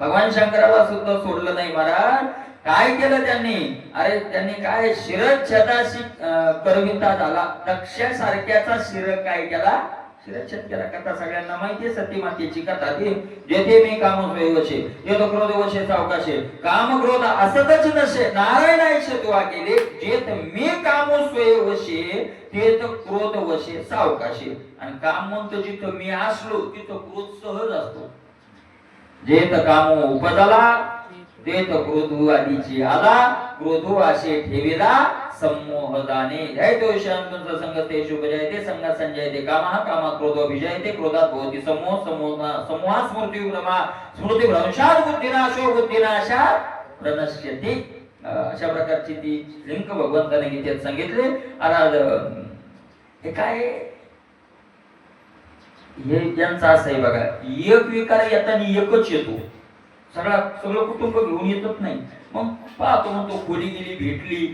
भगवान शंकराला सुद्धा सोडलं नाही महाराज. काय केलं त्यांनी, अरे त्यांनी काय शिरच्छदाशी करविता झाला. दक्षासारख्याचा शिर काय केला, शिरच्छेद केला. कथा सगळ्यांना माहितीये, सतीमातेची कथा. ती जेथे मी काम वशे, ते तो क्रोध वशे सावकाशे, काम क्रोध असतच नसे, नारायण ऐशे तुवा केले. जेथ मी काम वशे, ते तो क्रोध वशे सावकाशे. आणि काम म्हणतो जिथं मी असलो तिथं क्रोध सहज असतो. जेथ काम उपजला, तेथ क्रोध आधीची आला, क्रोध असे ठेविला संमोहदाने. जय तो शांतंच संगते शुभ जयते, संगात संजयते कामः, कामात क्रोध विजयते, क्रोधात भवति समोह, समोहा स्मृती भ्रमा, स्मृती भ्रंशात बुद्धिनाशो, बुद्धिनाशात प्रणश्यति. अशा प्रकारची ती लिंक भगवंताने गीतेत सांगितले. हे काय, हे त्यांचं असं आहे बघा, एक विकार येताना एकच येतो. सगळं कुटुंब घेऊन येतच नाही. मग पाहतो म्हणतो खोली गेली, भेटली,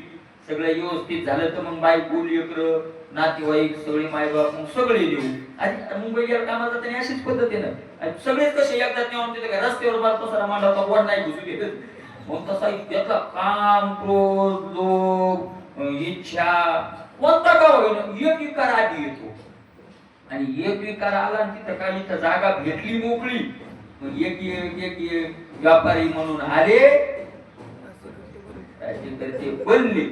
सगळं व्यवस्थित झालं तर मग बायको लेकरं नातेवाईक सगळे मायबाप मग सगळे देऊ. आधी मुंबईला कामाला जाताना अशीच पद्धतीनं सगळेच कसे एकदा निवांत का रस्त्यावर बार पसारा मांडवता, वर नाही घुसू देत. मग तसा त्याचा काम क्रोध लोभ इच्छा कोणता का होईना एक विकार आधी येतो. आणि एक विकार आला आणि तिथं काही इथं जागा भेटली मोकळी, एक व्यापारी म्हणून आले, ते बनले.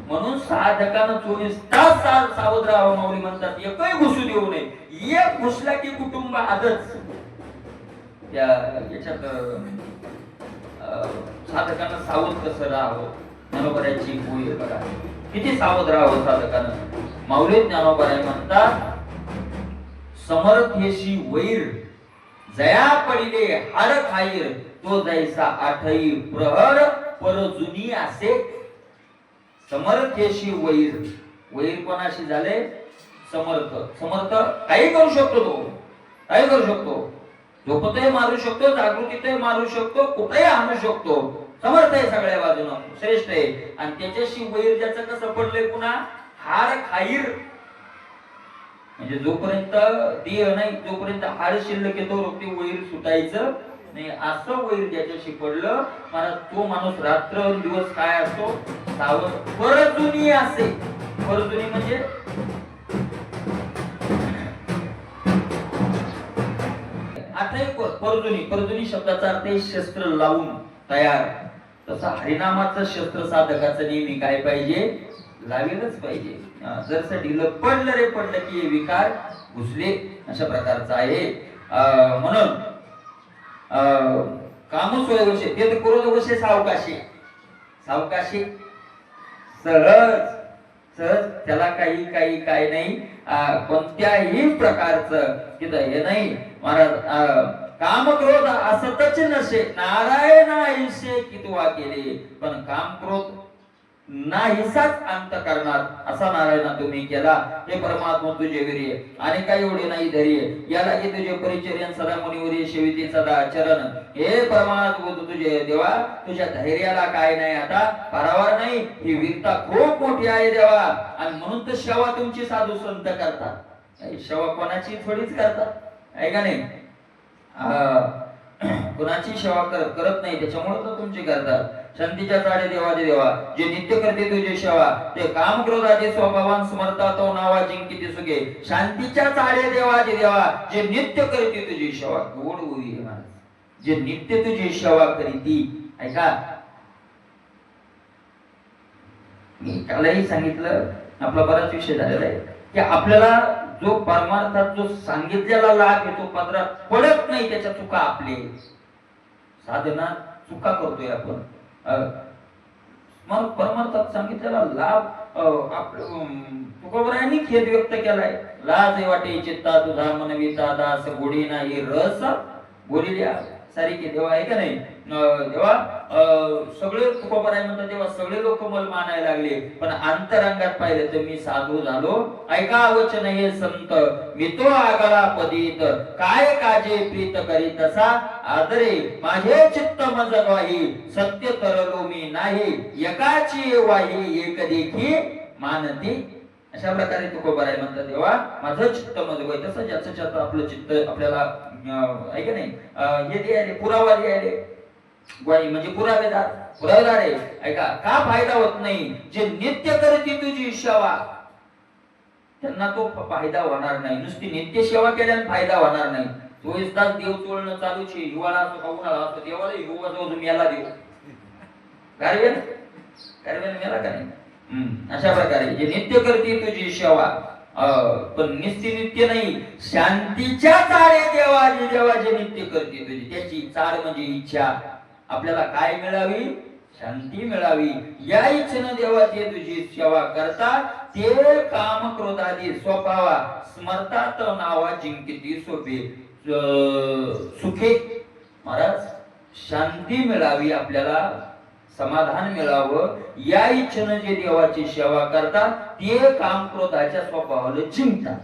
म्हणून साधकानं 24 तास सावध राहावं. माऊली म्हणतात एकही घुसू देऊ नये. एक घुसला की कुटुंब आजच. त्या याच्यात साधकानं सावध कसं राहावं, ज्ञानोबराची होय बघा, किती सावध राहावं साधकानं. माऊली ज्ञानोबराय म्हणतात समर्थेशी वैर, जया पडिले हाड खाईर, तो जैसा आठई प्रहर परजुनी असे. समर्थेशी वैर. वैर कोणाशी झाले? समर्थ. समर्थ काही करू शकतो, तो काही करू शकतो, झोपतही मारू शकतो, जागृतीतही मारू शकतो, कुठेही आणू शकतो, समर्थ आहे सगळ्या बाजूनं, श्रेष्ठ आहे. आणि त्याच्याशी वैर ज्याचं कसं पडलंय पुन्हा हाड खाईर. म्हणजे जोपर्यंत देह नाही, जोपर्यंत हाड शिल्लक येतो ते वैर सुटायचं नाही. असं वैर ज्याच्याशी पडलं मला तो माणूस रात्र दिवस काय असतो? सावध. परजुनी असे. परजुनी म्हणजे परजुनी. परजुनी शब्दाचा अर्थ आहे शस्त्र लावून तयार. तसं हरिनामाचं शस्त्र साधकाचं नेहमी काय पाहिजे? लावेलच पाहिजे. जर ढिलं पडलं रे पडलं की विकार घुसले, अशा प्रकारचं आहे. म्हणून कामसोय वशे ते क्रोध वशे सावकाशी. सावकाशी सहज सहज, त्याला काही काही काय नाही, कोणत्याही प्रकारचं तिथं हे नाही महाराज. काम क्रोध असतच नसे नारायण ऐसे कितवा केले. पण काम क्रोध नाहीसाच अंत करणार असा नारायणा तुम्ही केला. हे परमात्मा तुझे वीर्य आणि काही एवढे नाही धैर्य. याला की तुझे परिचर्यन सदा मुनिवरी शेविती सदा चरण. हे परमात्मा तुझे देवा, तुझ्या धैर्याला काय नाही आता पारावार नाही. ही वीरता खूप मोठी आहे देवा. आणि म्हणून तर सेवा तुमची साधू संत करतात. सेवा कोणाची थोडीच करतात, आहे का नाही? कुणाची सेवा करत नाही, त्याच्यामुळे तर तुमची करतात. शांतीच्या चाडे देवाचे देवा, जे नित्य करते तुझे सेवा, ते काम क्रोधाचे स्वभावान समर्था तो नावा जिंकिते सुगे. शांतीच्या चाडे देवाचे देवा, जे नित्य करते तुझी सेवा. गोड उरी आहे महाराज, जे नित्य तुझी सेवा करीती. ऐका, मी कालही सांगितलं, आपला बराच विषय झालेला आहे की आपल्याला जो परमार्थात जो सांगितलेला लाभ येतो पदरात पडत नाही, त्याच्या चुका आपले. साधना चुका करतोय आपण. मग परमार्थात सांगितलेला लाभ तुकोबरायांनी खेद व्यक्त केलाय. लाज वाटे चित्ता तुझा मनविता दास गोडी नाही रस बोलिल्या सारी की देवा, आहे का नाही? देवा सगळे तुकोबराय म्हणतात तेव्हा सगळे लोक मल मानायला लागले, पण अंतरंगात पाहिलं तर मी साधू झालो. ऐका वचन हे संत मी तो आगळा पदित, काय काजे प्रीत करी तसा आदरे माझे चित्त मज वाही. सत्य तरलो मी नाही एकाची वाही एक देखी मानती. अशा प्रकारे तुकोबराय म्हणतात देवा माझं चित्त मजबूत. तसं ज्याचं ज्याचं आपलं चित्त आपल्याला ऐक नाही हे द्यायले, पुरावा द्यायले. ग्वाही म्हणजे पुरावेदार, पुरावेदार आहे. ऐका, का फायदा होत नाही? जे नित्य करते तुझी सेवा त्यांना तो फायदा होणार नाही. नुसती नित्य सेवा केल्याने फायदा होणार नाही. 24 तास देव चोळणं चालूच आहे. हिवाळा असो का उन्हाळा असो, देवाला हिवा जो मेला देव गारवेन गारवेन मेला का नाही? अशा प्रकारे जे नित्य करते तुझी सेवा, पण नित्य नाही, शांतीच्या चाळे देवाची देवाचे नित्य करते तुझी. त्याची चाळ म्हणजे इच्छा. आपल्याला काय मिळावी? शांती मिळावी. या इच्छेनं देवाची तुझी सेवा करता ते काम क्रोधादी स्वभावा स्मरतात नावा जिंकिती सोपे सुखे. महाराज शांती मिळावी, आपल्याला समाधान मिळावं या इच्छेनं जे देवाची सेवा करतात ते काम क्रोधाच्या स्वभावाला जिंकतात.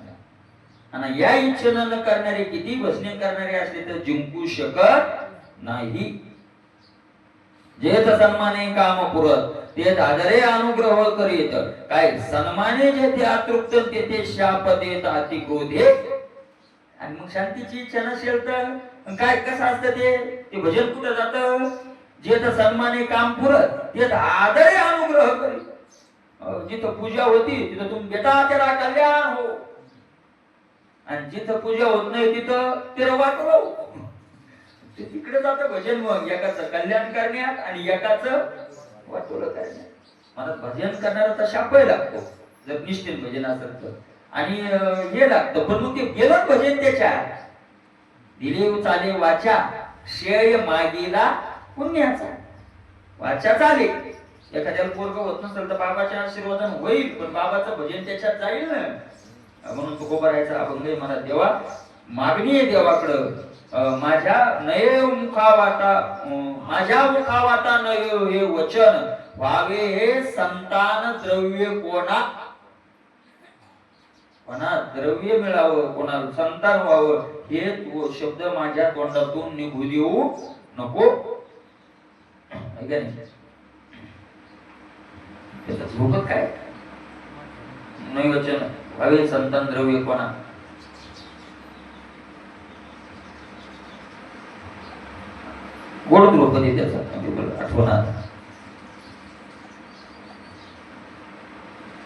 आणि या इच्छेनं न करणारे किती भजने करणारे असले तर जिंकू शकत नाही. जे सन्माने काम पुरत ते आदरे अनुग्रह करीत, काय सन्माने जेथे अतृप्त तेथे शाप देत अति क्रोधे. आणि मग शांतीची इच्छा नसेल तर काय कसं असतं ते भजन कुठं जातं? जे सन्माने काम पुरत ते आदरे अनुग्रह करीत. जिथं पूजा होती तिथं तुम्ही बेटा त्याला कल्याण हो, आणि जिथं पूजा होत नाही तिथं ते वाटव. तिकडे जातं भजन. मग एकाचं कल्याण करण्यात आणि एकाचं वाटोळ करण्यात. मला भजन करणारा शापही लागतो जर निष्ठेन भजन असेल तर, आणि हे लागतं. पण मग ते गेलं भजन त्याच्या दिले चाले वाचा शेय मागीला पुण्याचा. वाचा चाले, एखाद्याला पोरग होत नसेल तर बाबाचे आशीर्वादन होईल, पण बाबाचं भजन त्याच्यात जाईल ना. म्हणून तुकोबरायचा अभंग मला देवा मागणी आहे देवाकडं. माझ्या नये मुखावाटा माझ्या मुखावाटा नये हे वचन व्हावे हे संतान द्रव्य कोणा द्रव्य मिळावं, कोणाला संतान व्हावं, हे तो शब्द माझ्या तोंडातून निघू देऊ नको. झोपत काय नैवचन व्हावे संतान द्रव्य कोणा. गोड द्रौपदी त्याचा आठवणात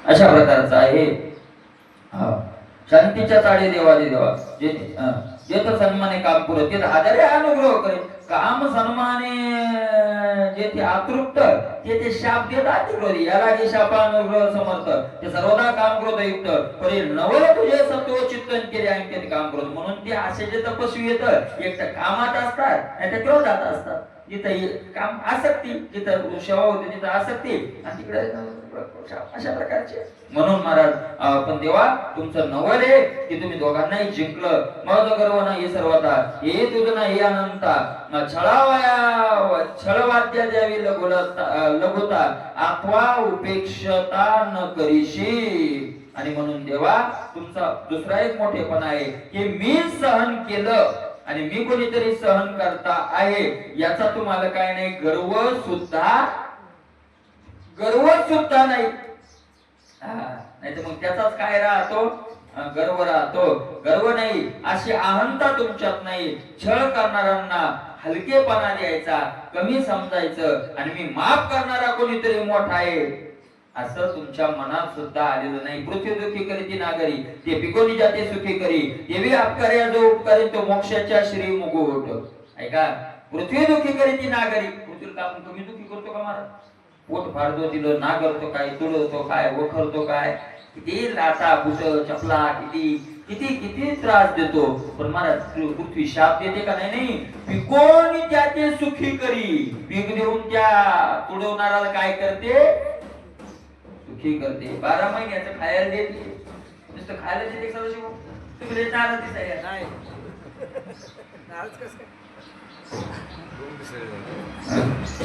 अशा प्रकारचा आहे. शांतीच्या ताडे देवादी देवा जेथ सन्माने काम पुरत तेथ आदरे अनुग्रह करे. काम सन्माने जेथे आतृप्त तेथे शाप देत अतिक्रोधी. याला जे शापानुग्रह समर्थ ते सर्वदा काम क्रोधयुक्त परी नवल तुझे सत्व चिंतन केले अंकित काम क्रोध. म्हणून ते असे जे तपस्वी येत एक तर कामात असतात आणि ते क्रोधात असतात. जिथं काम आसक्ती, जिथं सेवा होते तिथं आसक्ती आणि तिकडे अशा प्रकारचे. म्हणून महाराज पण देवा तुमचं नवल आहे की तुम्ही दोघांनाही जिंकलं. मग गर्व नाही सर्वता हे तुझं नाही अनंता छळवाद्या द्यावी लघुता अथवा उपेक्षता न करीशी. आणि म्हणून देवा तुमचा दुसरा एक मोठेपणा आहे की मी सहन केलं आणि मी कोणीतरी सहन करता आहे याचा तुम्हाला काय नाही, गर्व सुद्धा नाही. नाही तर मग त्याचाच काय राहतो, गर्व राहतो. गर्व नाही अशी अहंता तुमच्यात नाही. छळ करणाऱ्यांना हलकेपणा द्यायचा, कमी समजायचं आणि मी माफ करणारा कोणीतरी मोठा आहे असं तुमच्या मनात सुद्धा आलेलं नाही. पृथ्वी दुखी करीती नागरी ते पिकोनी जाते सुखी करी. देवी अपकार्या जो उपकारी तो मोक्षाच्या श्री मुकुट. ऐका, पृथ्वी दुखी करीती नागरी. पृथ्वीला आपण कमी दुखी करतो का महाराज? पोट फाडतो दिलं, ना करतो काय, तुडवतो काय, वखरतो काय, किती लाटा बुट चपला किती किती किती त्रास देतो. पण महाराज पृथ्वी शाप देते का नाही? पिकोनी जाते सुखी करी. पीक देऊन त्या तुडवणाऱ्याला काय करते? सुखी करते. 12 महिन्याचं खायला देते. नुसतं खायला देते का सदाशिव? तुम्ही नारळ दिसाय नाही नारळच कसं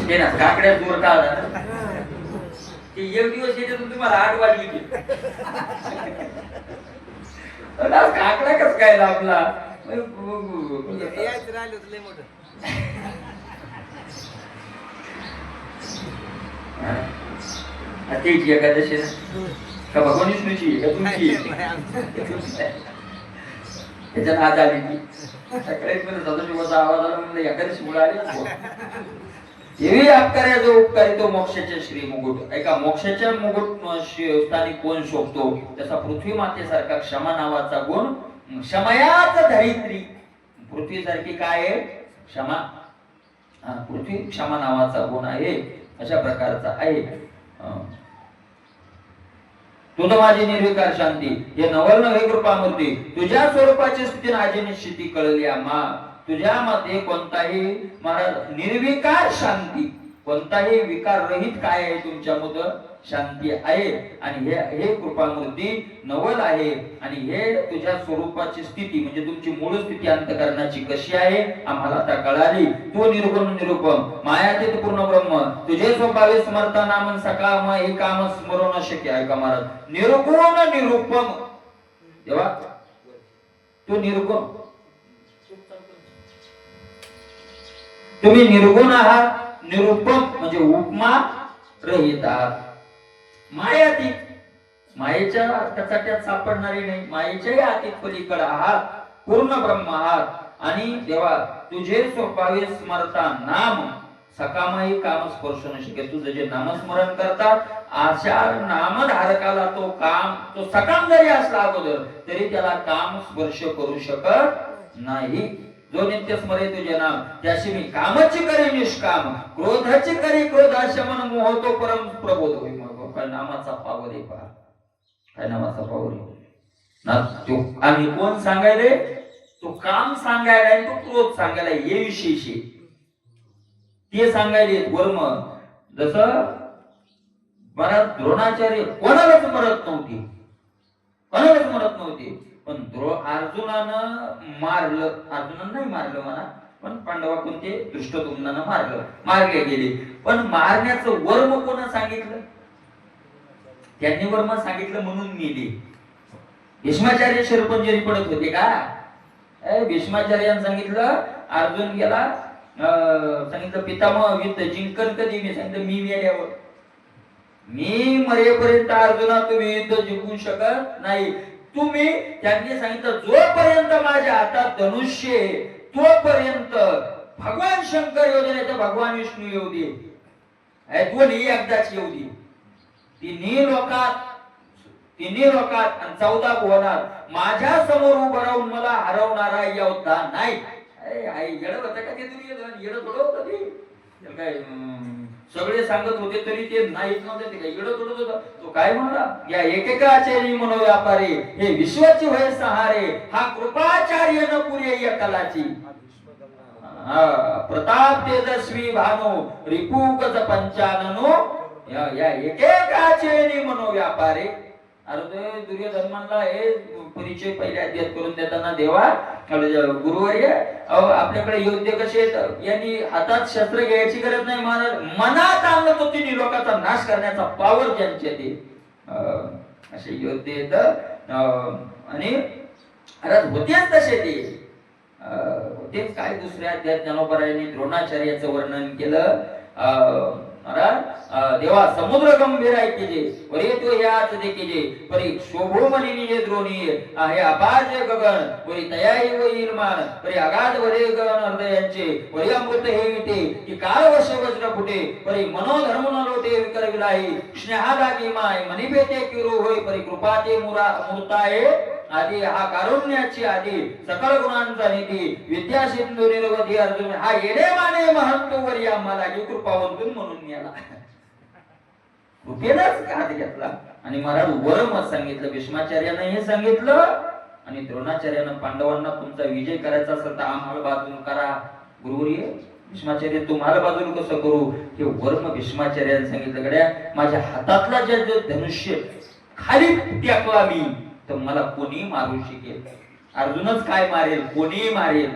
ते ना काकड्या दूर का आला ते एक दिवस येते तुम्हाला 8 वाजली की काकडा कस काय लाभला राहिलं लय मोठं. त्याची एकादशी का भगवान विष्णूची का तुमची त्याच्यात आज आली ती सकाळी सदाशिवाचा आवाज आला म्हणजे एकादशी मुळे आली. देवी अपकार्या जो उपकारी तो मोक्षाच्या श्री मुकुट. ऐका, मोक्षाच्या मुकुट स्थानी कोण शोभतो? त्याचा पृथ्वी मातेसारखा क्षमा नावाचा गुण. क्षमयाच धरित्री. पृथ्वी सारखी काय आहे? क्षमा. पृथ्वी क्षमा नावाचा गुण आहे. अशा प्रकारचा आहे. तुझ माझी निर्विकार शांती हे नवल नव्हे कृपामूर्ती. तुझ्या स्वरूपाची स्थिती माझी निश्चिती कळली आम्हा. तुझ्यामध्ये कोणताही महाराज निर्विकार शांती, कोणताही विकार रहित काय आहे तुमच्यामध्ये? शांती आहे. आणि हे कृपामूर्ती नवल आहे. आणि हे तुझ्या स्वरूपाची स्थिती म्हणजे तुमची मूळ स्थिती अंतःकरणाची कशी आहे आम्हाला आता कळाली. तू निर्गुण निरूपम मायातीत पूर्ण ब्रह्म तुझे स्वभावे समर्था नामन सकाम हे काम स्मरण शक्य आहे का महाराज? निर्गुण निरूपम देवा तू निर्गुण, तुम्ही निर्गुण आहात. निरूपम म्हणजे उपमा रहित आहात. मायातीत मायेच्या त्याच्यात सापडणारे नाही. मायेच्याही अतीत पलीकडे आहात. पूर्ण ब्रह्म आहात. आणि देवा तुझे स्वभावे स्मरता नाम सकामही काम स्पर्श न शके. तुझं जे नामस्मरण करतात अशा नामधारकाला तो काम तो सकाम जरी असला अगोदर तरी त्याला काम स्पर्श करू शकत नाही. जो नित्य स्मरे तुझे नाम त्याशी मी कामाची करी निष्काम. क्रोधाची करी क्रोधाशमन मोह तो परम प्रबोध होई. मग काय नामाचा पावर आहे पहा. काय नामाचा पावर आहे ना तो. आणि कोण सांगायले? तो काम सांगायला आणि तो क्रोध सांगायला. हे विशेष ते सांगायले वर्म. जसं महाराज द्रोणाचार्य कोणालाच मरत नव्हती, कोणालाच मरत नव्हती. पण अर्जुनानं मारलं, अर्जुनानं नाही मारलं म्हणा, पण पांडवाकडून ते धृष्टद्युम्नानं मारले गेले. पण मारण्याचं वर्म कोण सांगितलं? त्यांनी वर्म सांगितलं म्हणून मेले. भीष्माचार्य शरपंजरी पडत होते का? भीष्माचार्यानं सांगितलं अर्जुन गेला, सांगितलं पितामह युद्ध जिंकन कधी? मी सांगितलं मी मेल्यावर. मी मरेपर्यंत अर्जुना तुम्ही युद्ध जिंकू शकत नाही. तुम्ही, त्यांनी सांगितलं जोपर्यंत माझ्या हातात धनुष्य आहे तोपर्यंत भगवान शंकर येऊ दे, नाही भगवान विष्णू येऊ दे, दोन्ही एकदाच येऊ दे. तिन्ही लोकात आणि 14 भुवनात माझ्या समोर उभं राहून मला हरवणारा योद्धा नाही. येड होतं का ते? तुम्ही येड थोडं होतं ते काय? सगळे सांगत होते तरी ते नाहीच नव्हते. ते काय येड थोडं होतं? तो काय म्हणला, या एकेकाचार्य मनो व्यापारे हे विश्वाची होय सहारे, हा कृपाचार्य न पुरे या कलाची. प्रताप तेजस्वी भानो रिपुगज पंचाननो, या एकेकाचे मनो व्यापारे. अरे दुर्योधन म्हणला हे परिचय पहिल्या अध्यायात करून देताना देवा गुरुवर्य आपल्याकडे योद्धे कसे आहेत, यांनी हातात शस्त्र घ्यायची गरज नाही, मनात आणलं तो तिन्ही लोकांचा नाश करण्याचा पावर ज्यांचे ते असे योद्धे येत. आणि होतेच तसे ते होतेच. काय दुसऱ्या अध्यायात ज्ञानोबरायांनी द्रोणाचार्याचं वर्णन केलं. देवा समुद्र गंभीर आहे केले वरे तो याच देखीले परी शोभोमणी निजे द्रोणी आहे अपाज गगन वरी तयाई व इरमान परी अगाध वरे गगन हृदयांचे वरी अमृत हे विटे की काळ वश वज्र फुटे परी मनोधर्म न लोटे विकर विलाही स्नेहादागी माय मनिपेते किरो होय परी कृपाते मूर्ताये आदी. हा कारुण्याची आदी सकल गुणांचा निधी विद्या सिंधू निरवधी अर्जुन हा येडे माने महंत वरी आम्हाला कृपावंतून म्हणून मिळाला. कृपेलाच हात घेतला आणि महाराज वर्म सांगितलं. भीष्माचार्यानं हे सांगितलं आणि द्रोणाचार्यानं पांडवांना तुमचा विजय करायचा असेल तर आम्हाला बाजून करा. गुरुवर्य भीष्माचार्य तुम्हाला बाजून कसं करू? हे वर्म भीष्माचार्यानं सांगितलं. गड्या माझ्या हातातला जे धनुष्य खाली टाकला मी तर मला कोणी मारू शकेल? अर्जुनच काय मारेल? कोणी मारेल.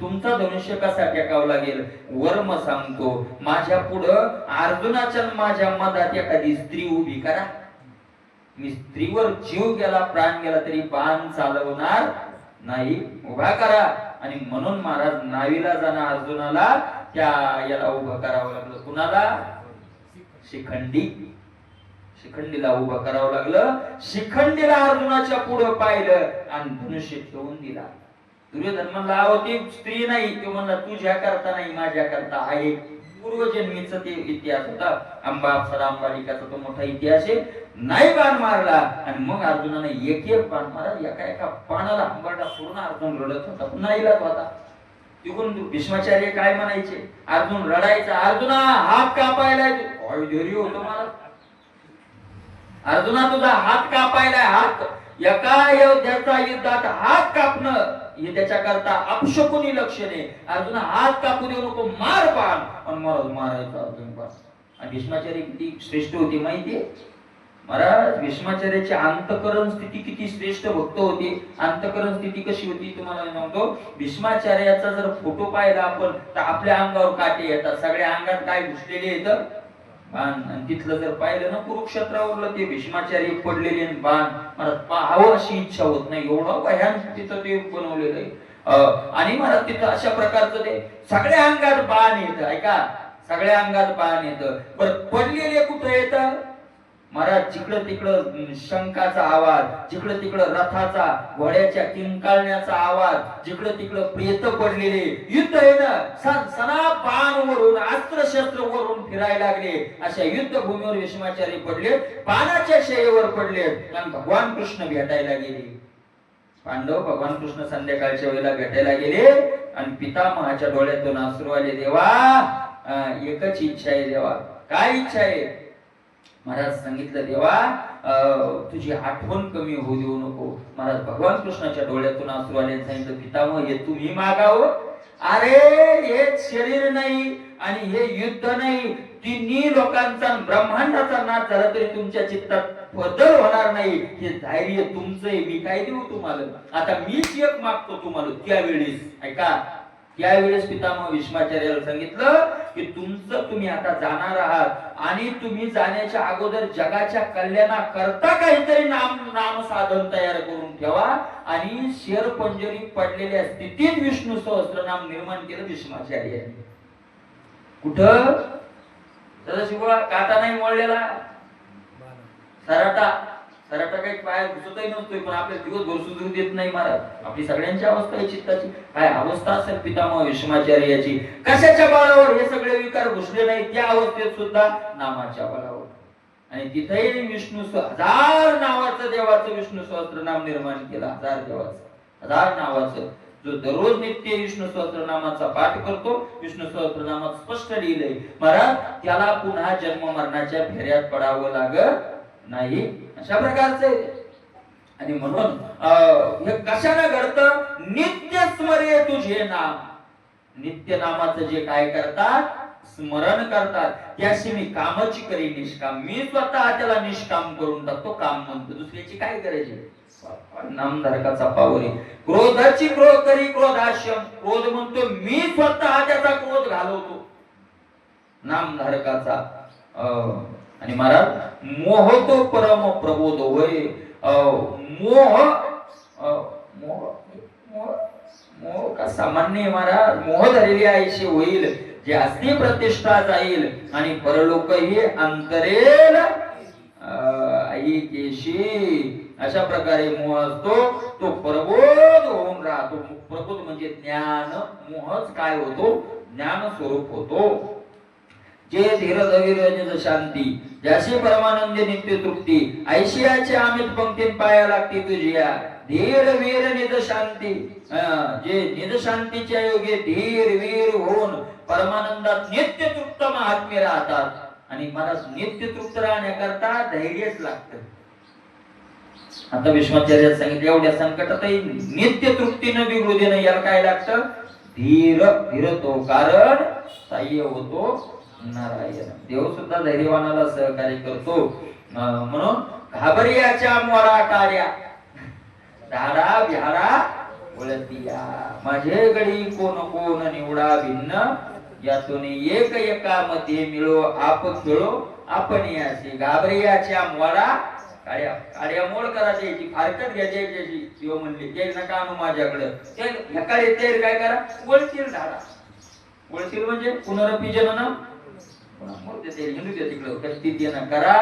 तुमचा धनुष्य कसा टेकावं लागेल? वर्म सांगतो माझ्या पुढं अर्जुनाच्या माझ्या मधात एखादी स्त्री उभी करा. मी स्त्रीवर जीव गेला प्राण गेला तरी बाण चालवणार नाही. उभा करा. आणि म्हणून महाराज नावीला जाणं अर्जुनाला त्या याला उभं करावं लागलं. कुणाला? शिखंडीला उभं करावं लागलं. शिखंडीला अर्जुनाच्या पुढे पाहिलं आणि धनुष्य ठेवून दिला. दुर्योधन म्हणला होती स्त्री नाही, तो म्हणला तुझ्या करता नाही माझ्या करता आहे. पूर्वजन्मीचा ते इतिहास होता. अंबा अप्सरा अंबालिकाचा तो मोठा इतिहास आहे. नाही बाण मारला आणि मग अर्जुनाने एक एक बाण मारा. एका पानाला अंबाडा पूर्ण अर्जुन रडत होता. पुन्हा इलाज होता. तिकडून भीष्माचार्य काय म्हणायचे? अर्जुन रडायचा, अर्जुना हात कापायला धैर्य होतो मला. अर्जुना तुझा हात कापायलाय. हात एका योद्ध्याचा युद्धात हात कापणं हे त्याच्या करता अपशकुनी लक्षणे. अर्जुना हात कापू देऊ नको, मार बाण. पण मारायचा अर्जुन बाण. आणि भीष्माचार्य किती श्रेष्ठ होते माहितीये महाराज. भीष्माचार्याची अंतकरण स्थिती किती श्रेष्ठ भक्त होती. अंतकरण स्थिती कशी होती तुम्हाला सांगतो. भीष्माचार्याचा जर फोटो पाहिला आपण तर आपल्या अंगावर काटे येतात. सगळ्या अंगात काय घुसलेले येतं? बाण. आणि तिथलं जर पाहिलं ना कुरुक्षेत्रावरलं ते भीष्माचार्य पडलेले बाण मला पाहावं अशी इच्छा होत नाही. एवढं भयानक तिथं ते बनवलेलं आहे. आणि मला तिथं अशा प्रकारचं ते सगळ्या अंगात बाण येतं. ऐका, सगळ्या अंगात बाण येतं. बरं पडलेले कुठं येतं महाराज? जिकडं तिकडं शंखाचा आवाज, जिकडं तिकडं रथाचा घोड्याच्या किंकाळण्याचा आवाज, जिकडं तिकडं प्रेत पडलेले. युद्ध आहे ना, सना बाण वरून अस्त्र शस्त्र वरून फिरायला लागले. अशा युद्ध भूमीवर भीष्माचार्य पडले, बाणाच्या शयेवर पडले आणि भगवान कृष्ण भेटायला गेले. पांडव भगवान कृष्ण संध्याकाळच्या वेळेला भेटायला गेले आणि पितामहाच्या डोळ्यातून अश्रू आले. देवा एकच इच्छा आहे देवा. काय इच्छा आहे? महाराज सांगितलं देवा तुझी आठवण कमी होऊ देऊ नको. महाराज भगवान कृष्णाच्या डोळ्यातून अश्रू आले. सांगितलं पितामह हे तुम्ही मागावं. अरे हे शरीर नाही आणि हे युद्ध नाही. तिन्ही लोकांचा ब्रह्मांडाचा नाश झाला तरी तुमच्या चित्तात बदल होणार नाही. हे धैर्य तुमचं आहे. मी काय देऊ तुम्हाला? आता मीच एक मागतो तुम्हाला त्यावेळेस. ऐका, त्यावेळेस पितामह भीष्माचार्याला सांगितलं की तुमचं तुम्ही आता जाणार आहात आणि तुम्ही जाण्याच्या अगोदर जगाच्या कल्याणाकरता काहीतरी नाम साधन तयार करून ठेवा. आणि शेरपंजरी पडलेल्या स्थितीत विष्णू सहस्त्रनाम निर्माण केलं भीष्माचार्यांनी. कुठं सदाशिवा काटा नाही मोडलेला, सराटा काही पायात घुसतही नसतोय, पण आपल्या दिवसभर सुधरू देत नाही महाराज. आपली सगळ्यांची अवस्था आहे चित्ताची. काय अवस्था असेल पितामह भीष्माचार्याची. कशाच्या बळावर हे सगळे विकार घुसले नाही, त्या अवस्थेत सुद्धा नामाच्या बळावर. आणि तिथेही विष्णू हजार नावाचं देवाचं विष्णू सहस्त्रनाम निर्माण केलं. हजार देवाचं, हजार नावाचं. जो दररोज नित्य विष्णू सहस्त्रनामाचा पाठ करतो, विष्णू सहस्त्रनामात स्पष्ट लिहिलंय महाराज, त्याला पुन्हा जन्म मरणाच्या फेऱ्यात पडावं लागत नाही. अशा प्रकारचे. आणि म्हणून हे कशाने घडतं? नित्य स्मरे तुझे नाम. नित्य नामाचं जे काय करतात, स्मरण करतात, त्याशी मी कामाची करी निष्काम. मी स्वतः त्याला निष्काम करून टाकतो. काम म्हणतो, दुसऱ्याची काय करायची? नामधारकाचा पावरी. क्रोधाची क्रोध करी क्रोधाश्यम. क्रोध म्हणतो मी स्वतः त्याचा क्रोध घालवतो नामधारकाचा. आणि महाराज मोह तो परम प्रबोध होय. मोह मोह मोह का सामान्य महाराज. मोह धरलेली आयुष्य होईल, जे असती प्रतिष्ठा जाईल आणि परलोकही अंतरेल ऐकेशी. अशा प्रकारे मोह असतो तो प्रबोध होऊन राहतो. प्रबोध म्हणजे ज्ञान. मोहच काय होतो? ज्ञान स्वरूप होतो. जे धीर धीर शांती, ज्याशी परमानंद नित्य तृप्ती, ऐशियाच्या अमित पंक्तीत पाया लागते तुझ्या. धीर वीर निज शांती. जे निज शांतीच्या योगे धीर वीर होऊन परमानंदात नित्य तृप्त महात्मे राहतात. आणि मला नित्य तृप्त राहण्याकरता धैर्यच लागतं. आता भीष्माचार्यात सांगितलं एवढ्या संकटातही नित्य तृप्तीनं बिघडू देणं, याला काय लागतं? धीर. धीर तो कारण सहाय्य होतो नारायण. देव सुद्धा धैर्यवानाला सहकार्य करतो. म्हणून घाबरियाच्या मोरा कार्या धारा बिहारा वळतिया. माझे गडी कोण कोण निवडा भिन्न, यातून एक एकामध्ये मिळो आप खेळो आपण याची. घाबरियाच्या मोरा काड्या. काड्या मोड करा द्यायची, फारकत घ्या द्यायची. देव म्हणले ते नका आणू माझ्याकडे. ते काय करा? वळतील धारा. वळतील म्हणजे पुनरपी जनन करा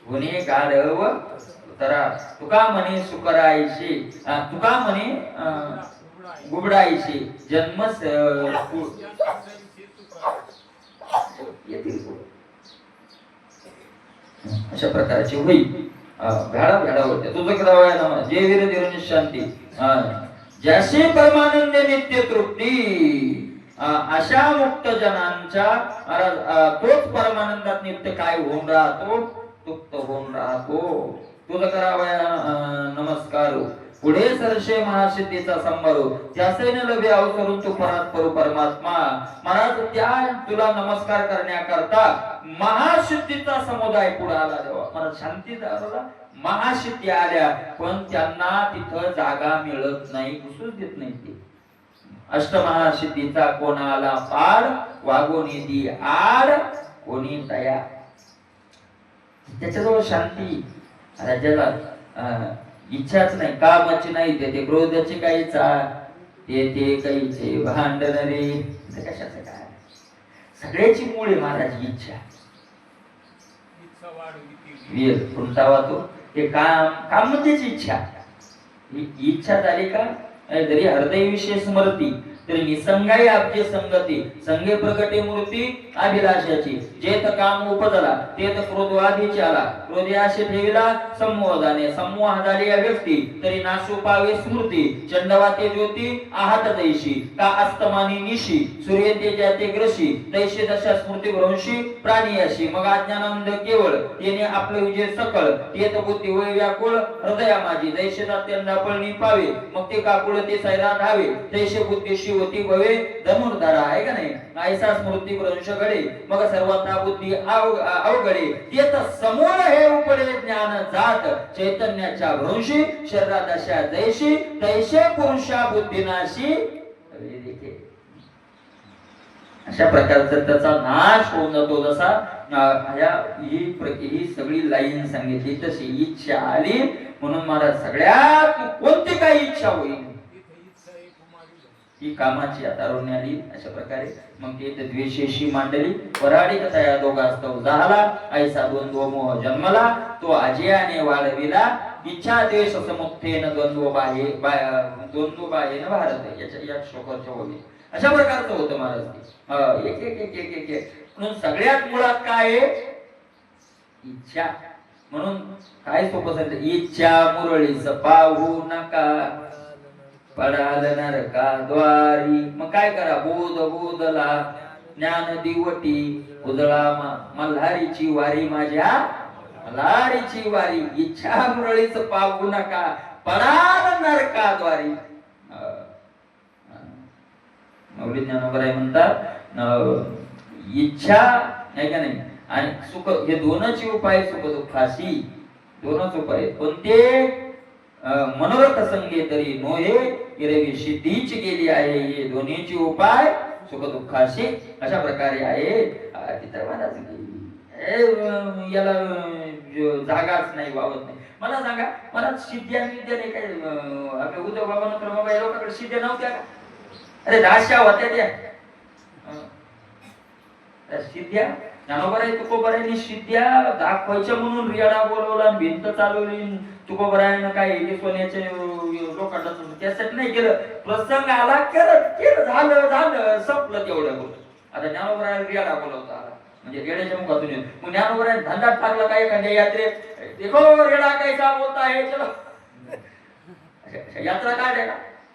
गुन्हे गाढव उतरा. तुका म्हणे सुकरायशी, तुका म्हणे गुबडायशी जन्म अशा प्रकारची होईल. भेडा भेडा होते तुझं करावं. जे वीर धीर शांती, ज्याशी परमानंद नित्य तृप्ती. अशा मुक्त जनांच्या तोच परमानंदात नित्य काय होऊन राहतो? तृप्त होऊन राहतो. तुझं करावया नमस्कार. पुढे सरशे महासिद्धीचा संभारो, त्याचे न लभे अवसरून तू परात्पर परमात्मा. महाराज त्या तुला नमस्कार करण्याकरता महासिद्धीचा समुदाय पुढे आला. देवा महाराज शांतीचा महासिद्धी आल्या, पण त्यांना तिथं जागा मिळत नाही, घुसूच देत नाही. ते अष्टमहासिद्धीचा कोणाला पाड, वागोनी दी आड कोणी दया. त्याच्याजवळ शांती राज्याला इच्छाच नाही, कामाची नाही, ते क्रोधाची काही ते काहीचे भांडण रे. कशाचं काय? सगळ्याची मूळ आहे महाराज इच्छा. वीर कोणता तो ते काम म्हणजेच इच्छा. इच्छा झाली का जरी हृदय विषय स्मरती तरी निसंगाई आपली संगती. संगे प्रगटे मूर्ती अभिलाषाची. जेथ काम उपजला तेथ क्रोधवादीची आला. क्रोधी आशे ठेविला समूह जाणे. समूह झाली या व्यक्ती तरी नाशू पावे स्मृती. चंडवाते ज्योती आहत दैशी का अस्तमानी निशी. सूर्य तेजाते ग्रशी तैशी दशा स्मृती भ्रंशी प्राणी अशी. मग अज्ञानंद केवळ येणे आपले विजय सकळ. तेथ बुद्धी होय व्याकुळ हृदया माझी. दैशे त्यांना पळणी पावे मग ते काकुळ ते सैरा धावे. तैशे बुद्धीशी होती भवे धनुर्धरा. आहे का नाही? ऐसा स्मृती भ्रंश घडे मग सर्वथा बुद्धी अवघडे. तेथ समूळ हे उपडे ज्ञान जात. चैतन्याच्या भ्रंशी शरीरा दशा जैशी तैशे पुरुषा बुद्धिनाशी. अशा प्रकारचा त्याचा नाश होऊन जातो. जसा ही सगळी लाईन सांगितली तशी इच्छा आली म्हणून महाराज सगळ्यात कोणती काही इच्छा होईल ही कामाची तारुण्य आली. अशा प्रकारे मग ते द्वेषेशी मांडली वराडी कथा या दोघास्तव झाला ऐसा द्वंद्व मोह जन्मला तो अजयाने वाढविला इच्छा द्वेष समुत्थेन द्वंद्व बाहेन भारत या श्लोकाच्या होती. अशा प्रकारचं होतं महाराज. एक एक एक एक एक एक म्हणून सगळ्यात मुळात काय आहे इच्छा. म्हणून काय सोपं सांगितलं इच्छा मुरळीच पाहू नका पडाल नरकाद्वारी. मग काय करा बोध बोधला ज्ञान दिवटी उजळा मल्हारीची वारी माझ्या मल्हारीची वारी. इच्छा मुरळीच पाहू नका पडाल नरकाद्वारी. मौली ज्ञानोबराय म्हणतात इच्छा नाही का नाही आणि सुख हे दोनच उपाय सुख दुःखाशी दोनच उपाय. कोणते मनोरथ संगे तरी नोहे इरवी सिद्धीच गेली आहे हे दोन्हीची उपाय सुख दुःखाशी. अशा प्रकारे आहे तिथं याला जागाच नाही वावत नाही. मला सांगा मला सिद्ध्या विद्या नाही काय आपल्या उद्धव बाबा नंतर बाबा या लोकांकडे सिद्ध्या नव्हत्या का? अरे दाश्या होत्या त्या सिद्ध्या. ज्ञानोबराय तुकोबरायांनी सिद्ध्या दाखवायच्या म्हणून रियाडा बोलवला भिंत चालवली. तुकोबरायानं काय सोन्याचे लोकांना त्यासाठी नाही केलं. प्रसंग आला केलं झालं झालं संपलं तेवढं बोल. आता ज्ञानोबराय रियाडा बोलवता आला म्हणजे रेड्याच्या मुखातून येऊन मग ज्ञानोबराय धंदात टाकला काय एखाद्या यात्रेत देखो रेडा कैसा बोलता आहे चलो यात्रा काय का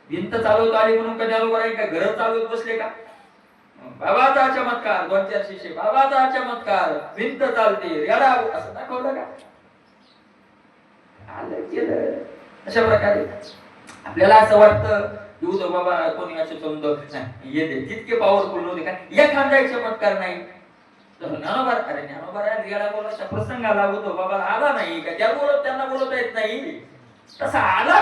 भिंत चालवत आली म्हणून का ज्ञानोबराय काय घर चालवत बसले का? बाबाचा चमत्कार 2-4 शिष्य बाबाचा चमत्कार भिंत चालते रेडा असं दाखवलं का? आलं केलं. अशा प्रकारे आपल्याला असं वाटतं युद्ध बाबा कोणी असे समज येते तितके पॉवरफुल नव्हते का एखादा चमत्कार नाही. ज्ञानोबराय रेडा बोलायचा प्रसंग आला होतो बाबा आला नाही का त्यांना बोलवता येत नाही तसा आला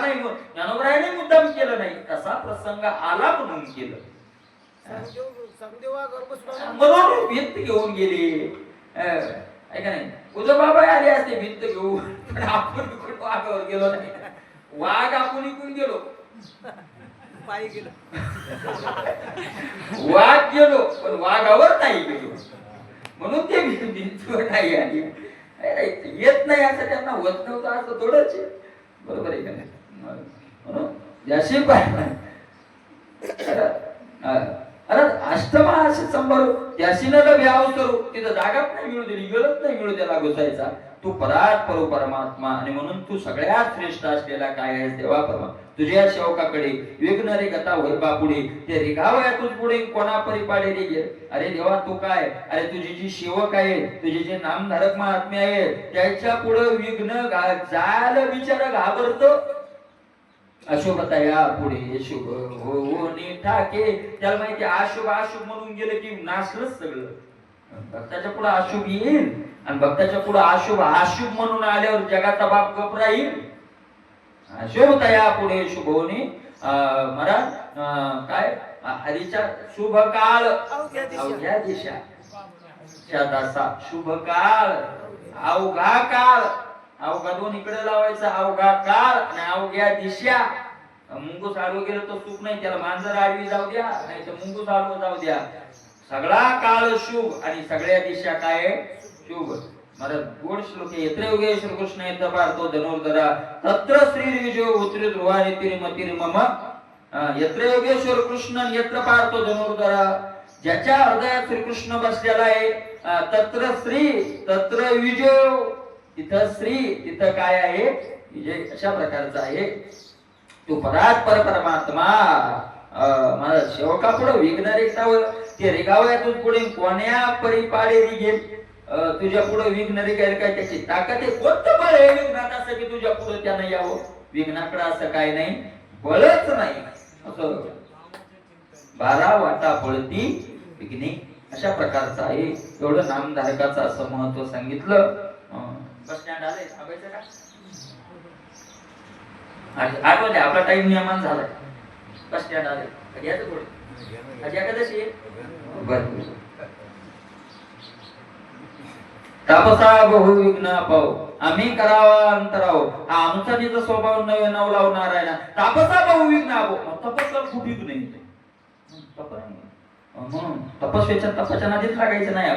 नाही मग ज्ञानोबरायाने मुद्दाम केलं नाही तसा प्रसंग आला म्हणून केलं म्हणून भिंत घेऊन गेले. ऐका नाही उद्धव बाबा आले असते भिंत घेऊन पण आपण वाघावर गेलो नाही. वाघ आपण इकडून गेलो पायी गेलो वाघ गेलो पण वाघावर नाही गेलो म्हणून ते भिंतीवर नाही आली. येत नाही असं त्यांना होत नव्हतं असं थोडंच बरोबर आहे का नाही. म्हणून याशी अरे अष्टमा असे संभारू त्याशीनं व्याव करू तिथं जागाच नाही मिळू दिली गरज नाही मिळू त्याला घुसायचा. तू परात परो परमात्मा आणि म्हणून तू सगळ्यात श्रेष्ठ असलेला काय आहेस देवा परमा. तुझ्या सेवकाकडे विघ्न रे गता होय बापुढे ते रिगावया तुझ पुढे कोणा परिपाडे रे गे. अरे देवा तू काय अरे तुझी जी सेवक आहे तुझे जे नामधारक महात्मे आहेत त्याच्या पुढे विघ्न जायला विचार घाबरतो. अशुभता या पुढे शुभ हो ठाके त्याला माहिती अशुभ अशुभ म्हणून गेलं की नाशलंच सगळं. भक्ताच्या पुढे अशुभ येईल आणि भक्ताच्या पुढे अशुभ अशुभ म्हणून आल्यावर जगाचा बाप गप राहील. अशुभता या पुढे शुभ होणे महाराज काय हरीचा शुभ काळ अवघ्या दिशा दासा शुभ काळ अवघा काळ अवघा दोन इकडे लावायचा अवघा काळ आणि अवघ्या दिशा. मुंगूस आडवं गेलं तर चूक नाही त्याला मांजर आडवी जाऊ द्या नाही तर मुंगूस आडवं जाऊ द्या. सगळा काळ शुभ आणि सगळ्या दिशा काय शुभ. महाराज गोड श्लोक यत्र योगे श्रीकृष्ण येत पार्थो धनुर्धरा तत्र श्री विजय उतरी ध्रुवानी तिरिमती मम. यत्र योगेश्वर कृष्ण यत्र पार्थो धनुर्धरा ज्याच्या हृदयात श्रीकृष्ण बसलेला आहे तत्र श्री तत्र विजय तिथं श्री तिथं काय आहे विजय. अशा प्रकारचा आहे तो परात परमात्मा. माझा सेवका पुढे विघ्न रेखावर ते रेखावया तुझ पुढे कोण्या परिपाडे रिगेल. तुझ्या पुढे विघ्न रेखायला काय त्याची ताकद आहे कोणतं बळ आहे विघ्नात असं की तुझ्या पुढे त्यानं यावं. विघ्नाकडे असं काय नाही बळच नाही असं 12 वाटा पळती विघ्ने. अशा प्रकारचं आहे. एवढं नामधारकाचं असं महत्व सांगितलं. बस स्टँड आलंय थांबायचं का? 8 वाजले आपला टाइम नियमान झालाय. बस स्टँड आले घ्यायचं पुढे आज एकादशी आहे. बरं. तापसा बहुविघ्न पाव आम्ही करावा अंतराव. आमचा तिचा स्वभाव नवे नाव लावणार आहे ना. तापसा बहुविघ्न आहो. तपस्या खूप विघ्न येते. तपस्वेच्या तपाच्या नादीत लागायचं नाही.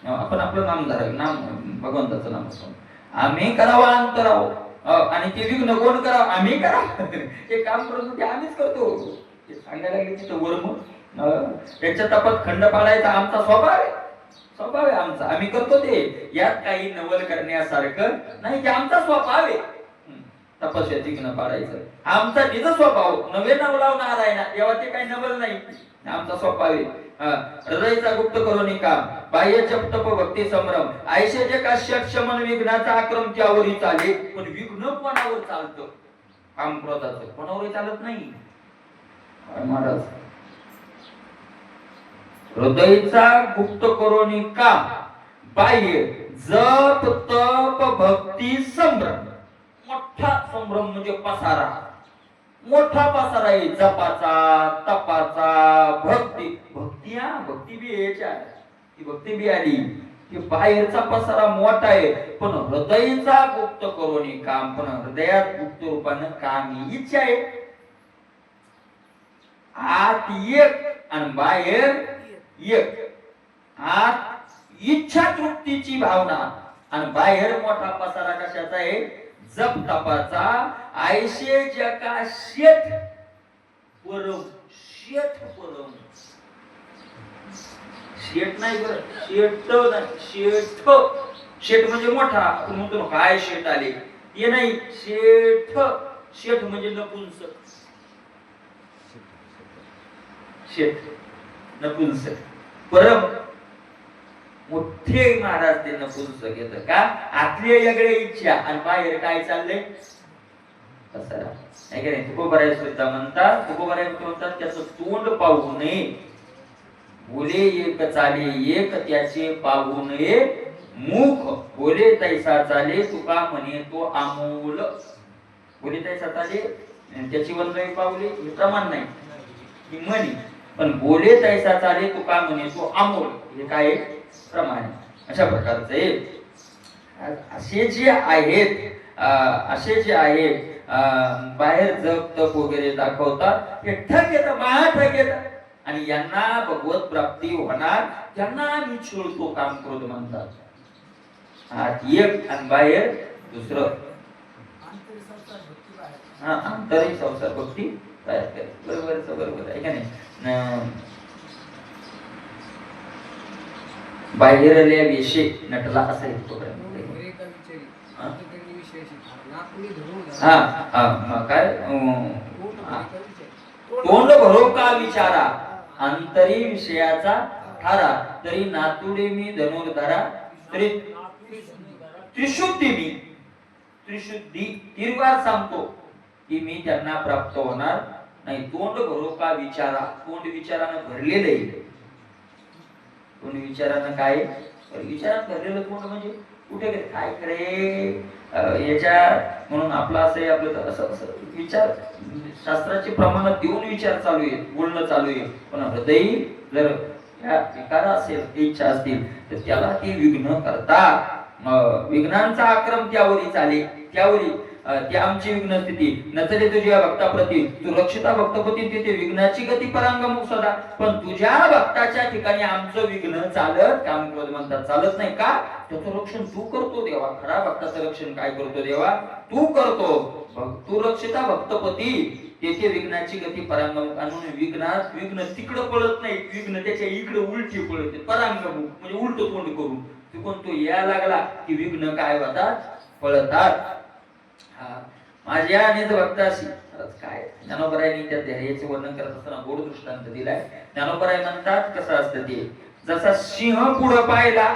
आपण आपलं नाम धरावं. नाम भगवंताचं नाम असतो. आम्ही करावा अंतराव. आणि ते विघ्न कोण करावं? आम्ही करावं. हे काम करून ते आम्हीच करतो. सांगायला लागले तिथं वर्म त्याच्या तपात खंड पाडायचा आमचा स्वभाव आहे. स्वभाव आहे आमचा. आम्ही करतो ते. यात काही नवल करण्यासारखं नाही. ते आमचा स्वभाव आहे. तपस्या विघ्न पाडायचं आमचा तिचा स्वभाव. नवे नाव लावणार आहे ना तेव्हा ते काही नवल नाही. आमचा स्वभाव आहे. हृदयचा गुप्त करून काम बाह्य जप तप भक्ती संभ्रम आयशेचे काश्य क्षमन विघ्नाचा आक्रम त्यावरही चाले. पण विघ्न कोणावर चालतं? काम क्रोधाचं कोणावरही चालत नाही महाराज. हृदयचा गुप्त करून काम बाह्य जप तप भक्ती संभ्रम. मोठा संभ्रम म्हणजे पसारा. मोठा पसारा आहे जपाचा तपाचा भक्ती. भक्ती बी याच्या ती भक्ती बी आली की बाहेरचा पसारा मोठा आहे. पण हृदयचा गुप्त करून काम. पण हृदयात गुप्त रूपानं काम इच्छा आहे. आत एक आणि बाहेर एक. आत इच्छा तृप्तीची भावना आणि बाहेर मोठा पसारा कशाचा आहे? जप तपाचा. आयशे जका शेठ परम. शेठ परम. शेठ नाही बरं. शेठ नाही. शेठ. शेठ म्हणजे मोठा. आपण म्हणतो काय शेठ आले ते नाही. शेठ. शेठ म्हणजे नपुंसक. शेठ नपुंसक. परम मोठे महाराज ते नपुंसक येतं का? आतले वेगळे इच्छा आणि बाहेर काय चाललंय? पसारा. नाही का नाही? तुकोबाराय सुद्धा म्हणतात. तुकोबाराय म्हणतात त्याचं तोंड पाहू नये. बोले एक चाले एक त्याचे पाहू नये मुख. बोले तैसा चाले तुका म्हणे तो आमूल. बोले तैसा चाले त्याची वंदे पावले हे प्रमाण नाही की म्हणी. पण बोले तैसा चाले तुका म्हणे तो अमोल हे काय प्रमाण. अशा प्रकारचे असे जे आहेत बाहेर जप तप वगैरे दाखवतात हे ठग येतं. महा ठग येतं. आणि यांना भगवत प्राप्ती होणार त्यांना आम्ही छळतो काम करू म्हणतात. आत एक आणि बाहेर दुसरं. आंतरिक संसार भक्ती तयार करे. बरोबर आहे का नाही? बाहेरल्या विषय नटला असा येतो. काय तोंड भरो का विचारा अंतरी विषयाचा ठारा. तरी नातुडे मी धनुर्धरा. तरी त्रिशुद्धी मी. त्रिशुद्धी तीर्वार सांगतो की मी त्यांना प्राप्त होणार नाही. तोंड भरो का विचारा. तोंड विचारानं भरलेलं आहे. तोंड विचारानं काय? विचारात भरलेलं तोंड म्हणजे कुठे काय करे याच्या म्हणून आपलं असं आपलं असं विचार शास्त्राचे प्रमाण देऊन विचार चालू आहे. बोलणं चालू आहे. पण हृदय जर या विकार असेल इच्छा असतील तर त्याला ते विघ्न करतात. विघ्नांचा आक्रम त्यावरी चाले. त्यावरी ती आमची विघ्न स्थिती नचले तुझ्या भक्ताप्रती. तू रक्षिता भक्तपती तिथे विघ्नाची गती परांगमुख सदा. पण तुझ्या भक्ताच्या ठिकाणी आमचं विघ्न चालत काम क्रोध म्हणतात चालत नाही का? त्याचं रक्षण तू करतो देवा. खरा भक्ताचं रक्षण काय करतो देवा? तू करतो. तू रक्षिता भक्तपती तेथे विघ्नाची गती परांगमुख. आणि विघ्न तिकडं पळत नाही. विघ्न त्याच्या इकडे उलटी पळते. परांगमुख म्हणजे उलट तोंड करून चुकून तो या लागला की विघ्न काय होतात? पळतात. माझ्या निज भक्ताशी काय ज्ञानोबरायांनी त्या ध्येयाचे वर्णन करत असताना गोड दृष्टांत दिलाय. ज्ञानोबराय म्हणतात कसं असतं ते. जसा सिंह पुढं पाहिला.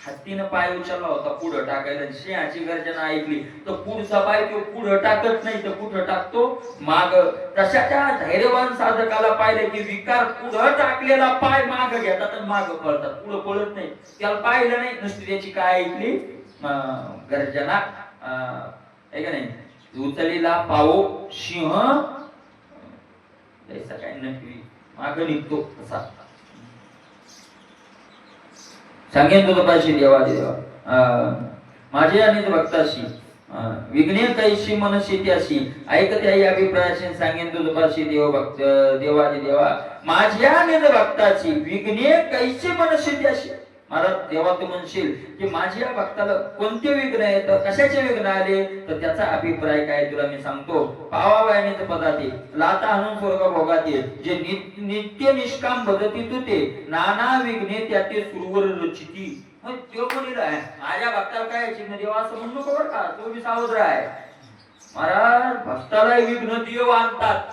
हत्तीनं पाय उचलला होता पुढं टाकायला. सिंहाची गर्जना ऐकली तर पुढचा पाय तो पुढं टाकत नाही तर कुठं टाकतो? माग. तशा त्या धैर्यवान साधकाला पाहिलं की विकार पुढं टाकलेला पाय माग घेतात आणि माग पळतात. पुढं पळत नाही. त्याला पाहिलं नाही नुसती त्याची काय ऐकली? गर्जना. आहे का नाही? उचलेला पाहो सिंह जैसा काय नटवी माग निघतो तसा. सांगेन तुझपाशी देवा माझे आणि भक्ताशी विघ्ने कैशी मनशी त्याशी ऐकते आई अभिप्रायाशी सांगेन तुझपाशी देव भक्त देवादी देवा माझ्या आणि भक्ताची विघ्ने कैशी मनशी त्याशी. मला देवा तू म्हणशील की माझ्या भक्ताला कोणते विघ्न येत कशाचे विघ्न आले तर त्याचा अभिप्राय काय तुला मी सांगतो. पावावायने पदाती लाता आणून स्वर्ग भोगाते जे नित्य निष्काम भगती तुते नाना विघ्ने त्याते सुरवर रचिती. तो कोणीला आहे माझ्या भक्ताला काय चिन्ह देवा असं म्हणू नको बरं का. तो बी सावध आहे. महाराज भक्ताला विघ्न देव आणतात.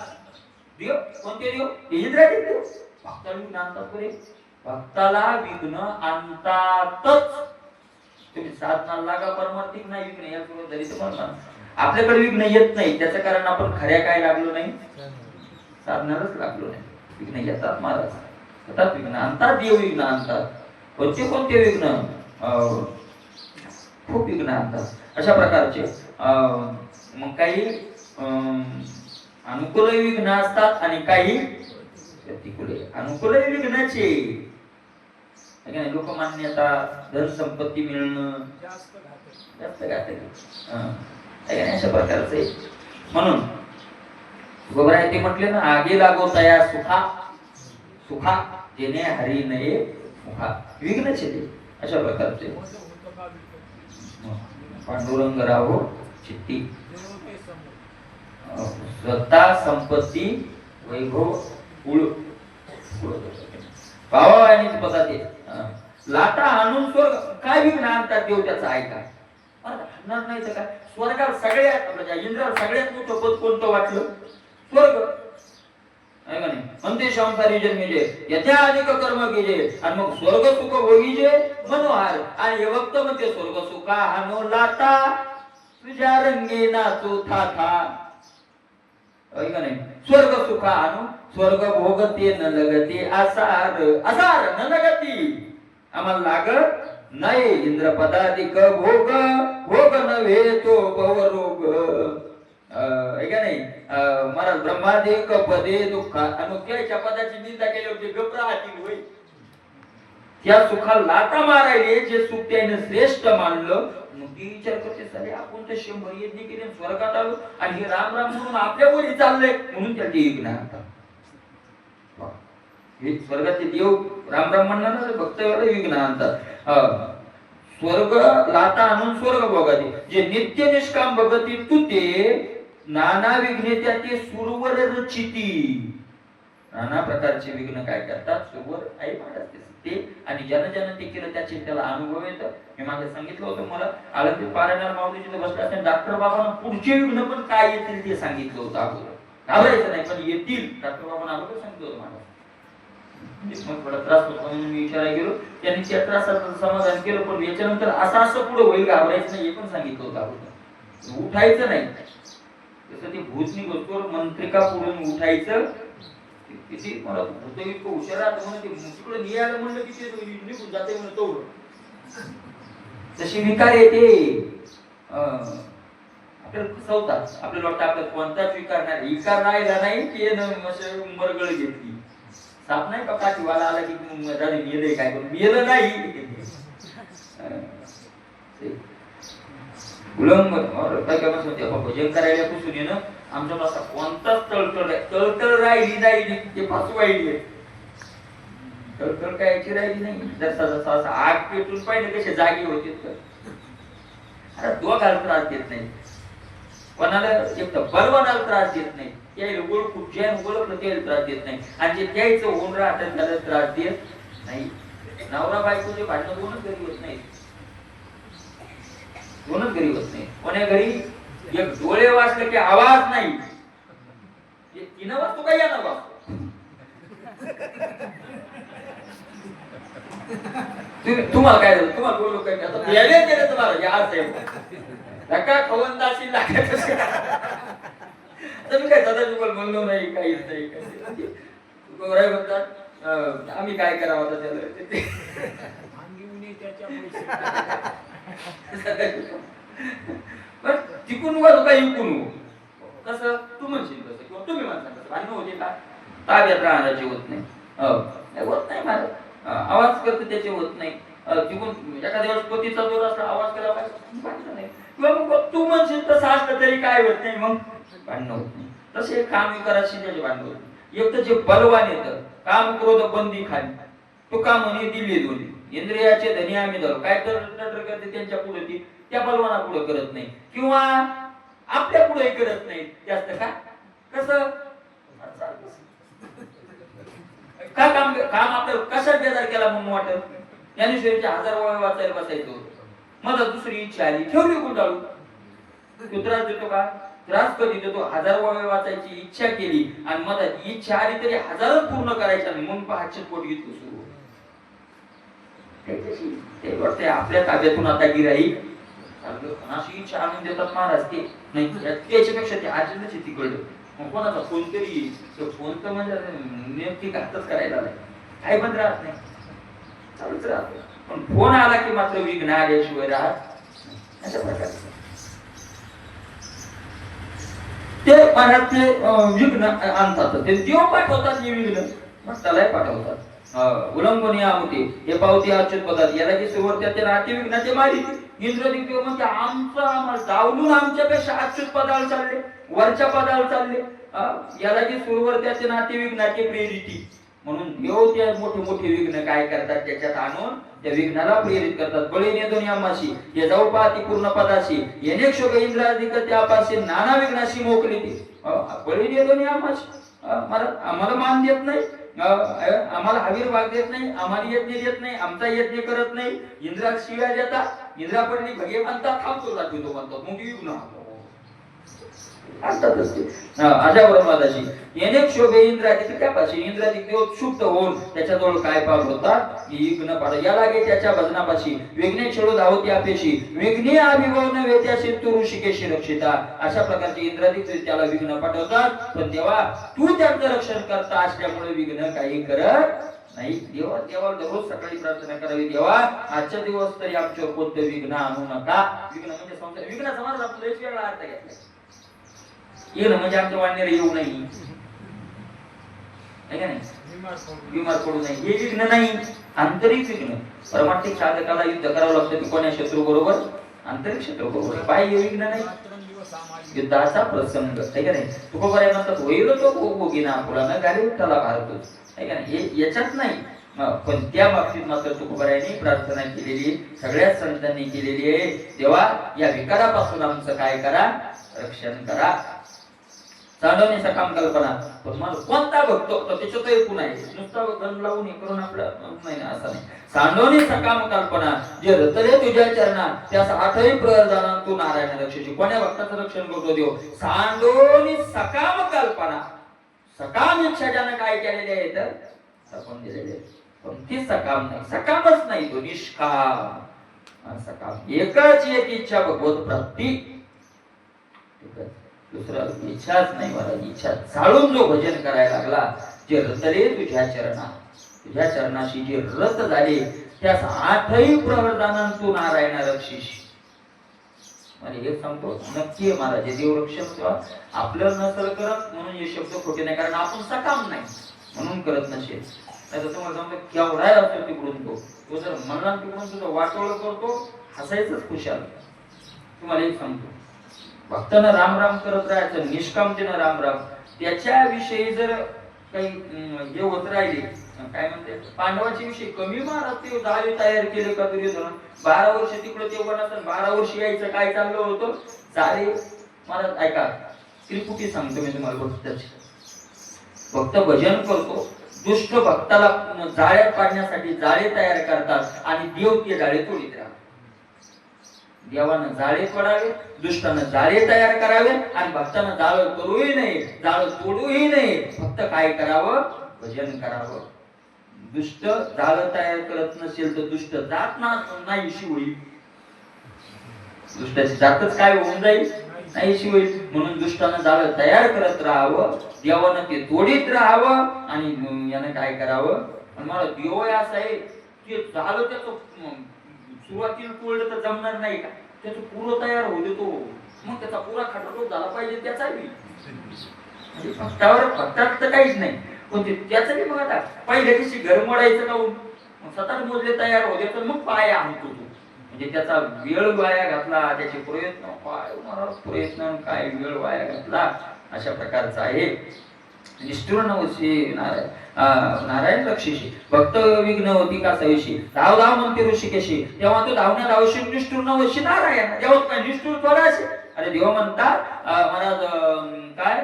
देव कोणते देव इंद्राचे देव भक्ताला विघ्न आणतात बरे. भक्ताला विघ्न आणतातच. तुम्ही साधना लागा परमार्थिक नाही विघ्न या सुरू तरी तुम्हाला आपल्याकडे विघ्न येत नाही त्याचं कारण आपण खऱ्या काय लागलो नाही साधनालाच लागलो नाही. विघ्न येतात महाराज येतात विघ्न आणतात देव विघ्न आणतात. कोणते कोणते विघ्न खूप विघ्न आणतात अशा प्रकारचे. मग काही अनुकूल विघ्न असतात आणि काही प्रतिकूल. अनुकूल विघ्नाचे लोकमान्यता धन संपत्ती मिळणं जास्त घातक अशा प्रकारचे. म्हणून गोबराय ते म्हटले ना आगे लागो तया सुखा सुखा जेणे हरी नये मुखा विघ्न छेदे अशा प्रकारचे. पांडुरंग राहो चित्ती स्वतः संपत्ती वैभव कुळ भावा आणि पदाते लाटा आणून स्वर्ग काय विघ्न आणतात देव त्याचा ऐका. आणणार नाही तर काय स्वर्गात सगळ्यात आपल्या इंद्राला सगळ्यात मोठं पद कोणतं वाटलं स्वर्ग आहे का नाही. म्हणते संसारी जन्मिले यथा अधिक कर्म केले आणि मग स्वर्ग सुख भोगीजे मनोहार. आणि हे वक्त म्हणते स्वर्ग सुखा हानो लाटा तुझ्या रंगे नाचो था था आहे का नाही. स्वर्ग सुखा हानो स्वर्ग भोगते न लगते आसार आसार न लगती आम्हाला लागत नाही. इंद्रपदाधिक भोग भोग नव्हे तो भवरोग आहे का नाही. महाराज ब्रह्मादिक पदे दुःख अनुक्याच्या पदाची निंदा केली होती गप राहतील होय. त्या सुखाला लाता मारायले जे सुख त्याने श्रेष्ठ मानलं. मग ती विचार करते सारे आपण तर 100 यज्ञ केले स्वर्गात आलो आणि हे राम राम म्हणून आपल्या वरी चाललंय म्हणून त्याला विघ्न आणतात. हे स्वर्गाचे देव राम राम म्हणणार ना भक्ताला विघ्न आणतात. स्वर्ग लाता आणून स्वर्ग भोगाते जे नित्य निष्काम भगती तुते नाना विघ्ने त्याते सुरवर रचिती. नाना प्रकारचे विघ्न काय करतात सुरवर आई मारते ते आणि जन ते केलं त्याचे त्याला अनुभव येतं. मी मागे सांगितलं होतं मला आळंदी पारायणाला माऊली जिथे बसले असते डॉक्टर बाबांना पुढचे विघ्न पण काय येतील ते सांगितलं होतं अगोदर. घाबरायचं नाही पण येतील. डॉक्टर बाबांना अगोदर सांगितलं होतं मला. मग थोडा त्रास होतो म्हणून मी विचारायला गेलो त्यांनी त्या त्रासाचं समाधान केलं. पण याच्यानंतर असं पुढे होईल घाबरायचं नाही हे पण सांगितलं होतं अगोदर. उठायचं नाही जसं ते भूतनी गोष्टीवर मंत्रिका पुढून उठायचं. किती मला भूत इतकं हुशार राहतं म्हणून ते तिकडे निघायला म्हणलं की ते निघून जाते म्हणून तेवढं तशी विकार येते. आपल्याला फसवतात. आपल्याला वाटतं आपल्याला कोणताच विकार नाही. विकार राहिला नाही की मरगळ घेतली. साप नाही का काठीवाला आला की मेलंय काय करून मेलं नाही. भजन करायला पुसून येणं आमच्या पासा कोणताच तळतळ राहिली नाही ते फसवायली. तळतळ काय याची राहिली नाही. जसा जसा असं आग पेटून पाहिजे कसे जागे होते अरे दोघाला त्रास देत नाही. कोणाला एक तर बलवानाला त्रास देत नाही. त्याला ओळखून ज्या ओळखलं त्याला त्रास देत नाही आणि जे द्यायचं होऊन राहतात त्याला त्रास देत नाही. नवरा बायकोचे भांडण दोनच घरी होत नाही. दोनच घरी होत नाही. कोण्या घरी एक डोळे वाचले की आवाज नाही. तीन वाजतो काय या ना तुम्हाला काय झालं तुम्हाला बोललो काय तुम्हाला धक्का खवंदाशी लागत तुम्ही काय सदा तुम्हाला म्हणलो नाही काहीच नाही. गौराई म्हणतात आम्ही काय करावं होतं त्याला तिकून वर का इकून कसं तू म्हणशील कसं किंवा तुम्ही म्हणता कसं भांडण होते का ताब्यात राहण्याचे होत नाही. होत नाही महाराज. आवाज करतो त्याचे होत नाही. तिकडून एखाद्या वेळेस पतीचा जोर असला आवाज केला पाहिजे नाही, किंवा मग तू म्हणशील तसं असलं तरी काय होत नाही, मग भांडण होत नाही. तसे काम करायची त्याचे भांडण होत नाही. एक तर जे बलवान येतं, काम क्रोध बंदी खाली, तो का म्हणे दिल्ली दोन्ही इंद्रियाचे धनी आम्ही धरू, काय तर करते त्यांच्या पुढे ती त्या बलवाना पुढे करत नाही, किंवा आपल्या पुढे करत नाही जास्त. का कसं का काम काम आपलं कशात बेजार केला म्हणून वाटत. ज्ञानेश्वरीचे 1000 वय वाचायला बसायचं होतं. मला दुसरी इच्छा आली, ठेवली गुंडाळू. तू त्रास देतो का? त्रास कधी देतो? 1000 वय वाचायची इच्छा केली आणि मला इच्छा आली तरी 1000 पूर्ण करायच्या नाही, म्हणून 500 पोट घेतलं सुरू. ते वाटतंय आपल्या ताब्यातून आता गिराईक अशी इच्छा आणून देतात महाराज. ते नाही त्याच्यापेक्षा ते आजच तिकडं मग कोणाचा फोन तरी फोन तर म्हणजे नेमकी घातच करायला काही बंद राहत नाही, चालूच राहत. पण फोन आला की मात्र विघ्न आल्याशिवाय राहत अशा प्रकारचे ते महाराजचे विघ्न आणतात. ते देव पाठवतात, हे विघ्न भक्तालाही पाठवतात. उल्लंघनीय होते हे पावती अच्युत पदार्थ याला की सुरुवात त्याचे राहते विघ्नाचे मारी. इंद्रदिक देव म्हणजे आमचं आम्हाला डावलून आमच्यापेक्षा अच्युत पदाला चालले, वरच्या पदाला चालले. याला की सुरुवात त्याचे नाते विघ्नाचे प्रेरिती म्हणून देव ते मोठे मोठे विघ्न काय करतात त्याच्यात आणून त्या विघ्नाला प्रेरित करतात. बळीने दोन्ही आम्हाशी ये जाऊ पाहती पूर्ण पदाशी येणे शोक इंद्राधिक त्यापाशी नाना विघ्नाशी मोकली ती. बळीने दोन्ही आम्हाशी आम्हाला मान देत नाही, आम्हाला हवीर भाग देत नाही, आम्हाला यज्ञ देत नाही, आमचा यज्ञ करत नाही. इंद्रात शिव्या देतात, इंद्रा पडली भगे म्हणतात, थांबतो दाखवतो म्हणतात, मग विघ्न अशा ब्रह्मादाशी येणे शोभे इंद्राधिक त्यापाशी इंद्राधिक देव शुद्ध होऊन त्याच्याजवळ काय पावत होतात विघ्न पाड या लागे त्याच्या भजनापाशी विघ्ने छेडू धावती अपेशी विघ्ने अभिभव नव्हे त्याशी तू ऋषिकेशी रक्षिता. अशा प्रकारचे इंद्राधिक त्याला विघ्न पाठवतात, पण तेव्हा तू त्यांचं रक्षण करता असल्यामुळे विघ्न काही करत नाही. देवा देवाला दररोज सकाळी प्रार्थना करावी, देवा आजच्या दिवस तरी आमच्यावर कोणतं विघ्न आणू नका. विघ्न म्हणजे संसार विघ्नाचा मार्ग आपला एक वेगळा अर्थ घेतला. येणं म्हणजे आमच्या वाण्याला येऊ नाही, बिमार पडू नाही, हे विघ्न नाही. आंतरिक विघ्न परमार्थिक साधकाला युद्ध करावं लागतं की कोण्या शत्रू बरोबर? आंतरिक शत्रू बरोबर. बाह्य विघ्न नाही. युद्धाचा प्रसंग आहे का नाही? तुकोबाराय म्हणतात होईल तो भोगीना फुलानं गाली विठ्ठला भारतोच आहे का नाही? हे याच्यात नाही. पण त्या बाबतीत मात्र तुकोबारायांनी प्रार्थना केलेली, सगळ्याच संतांनी केलेली आहे, देवा या विकारापासून आमचं काय करा, रक्षण करा. सांडवणे सकाम कल्पना पण मला कोणता बघतो तर त्याच्यात एकूण आहे, नुसता गण लावून हे करून आपलं नाही असं नाही. सांडवणे सकाम कल्पना जे रतले तुझ्या चरणा त्यास आठही प्रधान तू नारायण रक्षेची. कोण्या भक्ताचं रक्षण करतो देव? सांडवणे सकाम कल्पना. सकाम इच्छा ज्यानं काय केलेले आहे तर सकाम दिलेले, पण ती सकाम नाही, सकामच नाही, तो निष्काम सकाम. एकच एक इच्छा भगवत प्राप्ती, दुसरा इच्छाच नाही. मला इच्छा चालून जो भजन करायला लागला, जे रतले तुझ्या चरणा तुझ्या चरणाशी जे रत झाले त्यास आठही प्रवर्धनान तू नारायण रक्षीश. म्हणजे हे सांगतो नक्की आहे महाराज, देव रक्षण आपलं नसल करत म्हणून हे शब्द खोटे नाही, कारण आपण सकाम नाही म्हणून करत नसेल. नाही तर तुम्हाला सांगतो केवढा असतो तिकडून तो जर म्हणला तिकडून तुझं वाटोळ करतो, हसायचंच खुशाल. तुम्हाला एक सांगतो, भक्तानं राम राम करत राहायचं, निष्कामतेनं राम राम. त्याच्याविषयी जर काही हे होत राहिले, काय म्हणते पांडवाच्या विषयी कमी महाराज ते जाळे तयार केले का दुर्योधन? 12 वर्ष तिकडे ते वनात, 12 वर्ष यायचं काय चाललं होतं जाळे. महाराज ऐका, त्रिपुटी सांगतो मी तुम्हाला. भक्त भजन करतो, दुष्ट भक्ताला जाळ्यात पाडण्यासाठी जाळे तयार करतात आणि देव ते जाळे तोडीत राहतात. देवानं जाळे तोडावे, दुष्टानं जाळे तयार करावे आणि भक्तानं जाळ करूही नाही, जाळ तोडूही नाही. फक्त काय करावं? भजन करावं. दुष्ट जाळ तयार करत नसेल तर दुष्ट जात नाहीशी होईल. दुष्टाची जातच काय होऊन जाईल? नाहीशी होईल. म्हणून दुष्टानं जाळ तयार करत राहावं, देवानं ते तोडीत राहावं आणि यानं काय करावं? आणि मला देव असं आहे की जाळ त्याचं सुरुवातीला तोडलं तर जमणार नाही का? त्याचं पूर्ण तयार होऊ देतो, मग त्याचा पुरा खटाटोप झाला पाहिजे त्याचा बी. म्हणजे भक्तावर भक्तात तर काहीच नाही, पण त्याचं बी मग आता पहिल्या दिवशी घर मोडायचं का मग 7-8 मोजले तयार होते तर मग पाय आणतो तू म्हणजे त्याचा वेळ वाया घातला त्याचे प्रयत्न काय वेळ वाया घातला अशा प्रकारचा आहे. निष्ठुर नवशी नारायण रक्षिशी भक्त विघ्न होती का सविशी धाव धाव म्हणते ऋषिकेशी तेव्हा तो धावण्यात आवश्यक निष्ठुर नवशी नारायण तेव्हा काय निष्ठुर थोडा असे अरे देव म्हणतात महाराज काय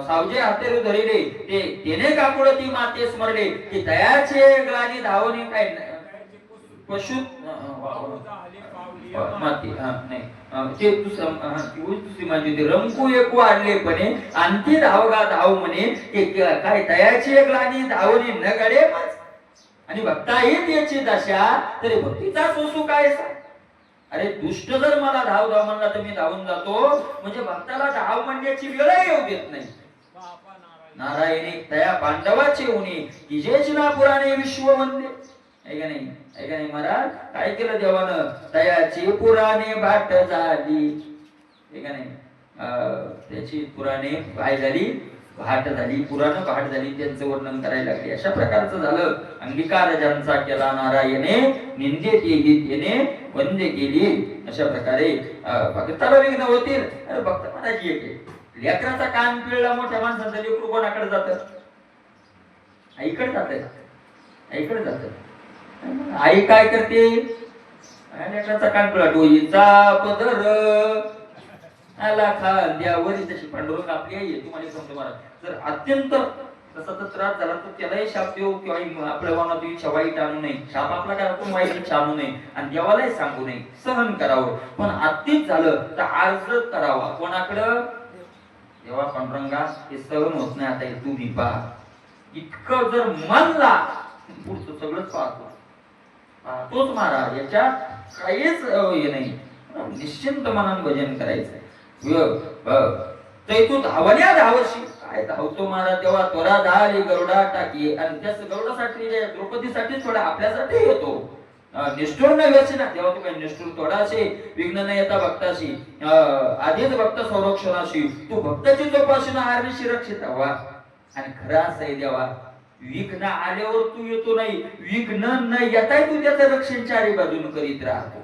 सावजे हातेरू धरिले ते तेने काकुळ ती माते स्मरले की तयाचे ग्लानी धावणे काय पशु माती नाही ते दुसरी म्हणजे रंकू एक वाढले पणे आणखी धावगा धाव म्हणे की काय तयाचे ग्लानी धावणे न गडे आणि भक्ताही त्याची दशा तरी भक्तीचा सोसू काय अरे दुष्ट जर मला धाव धाव म्हणला तर मी धावून जातो म्हणजे भक्ताला धाव म्हणण्याची वेळही येऊ देत नाही. नारायणी तया पांडवाचे उनी तिजेच ना पुराणे विश्व वंदे ऐका नाही महाराज काय केलं देवानं तयाची पुराणे भाट झाली ऐका नाही त्याची पुराणे काय झाली भाट झाली पुराण भाट झाली त्यांचं वर्णन करायला लागले अशा प्रकारचं झालं. अंगीकार ज्यांचा केला नारायणे निंदेत येने वंदे केली अशा प्रकारे भक्ताला विघ्न होतील. अरे भक्त महाराज एक लेकराचा कान पिळला मोठ्या माणसाचं लेकरू कोणाकडे जात आईकडे जात आई काय करते लेकराचा कान पिळला डोईचा पदर आला खांद्यावर तशी पांडुरंग आपली आई तुम्हाला सांगतो महाराज जर अत्यंत तसा तर त्रास झाला तर त्यालाही शाप देऊ किंवा आपल्या मनात इच्छा वाईट आणू नये शाप आपला काय आपण वाईट इच्छा आणू नये आणि देवालाही सांगू नये सहन करावं पण अतिच झालं तर अर्ज करावा कोणाकडं देवा पांडुरंगा हे सहन होत नाही आता तू मी पहा इतकं जर मनला पुढचं सगळंच पाहतो तोच महाराज याच्यात काहीच हे नाही निश्चिंत मनानं भजन करायचंय. तू धावण्या धावशी काय धावतो महाराज तेव्हा त्वरा धाली गरुडा टाकी आणि त्या गरुडासाठी द्रौपदीसाठी थोडा आपल्यासाठी येतो निष्ठुर न व्यसना तेव्हा तू काय निष्ठुर थोडाशी विघ्न न येता भक्ताशी आधीच भक्त संरक्षणाशी तू भक्ताची जोपासना आरशी रक्षित हवा आणि खरा असं देवा विघ्न आल्यावर तू येतो नाही विघ्न न येताय तू त्याचं रक्षण चारी बाजून करीत राहतो.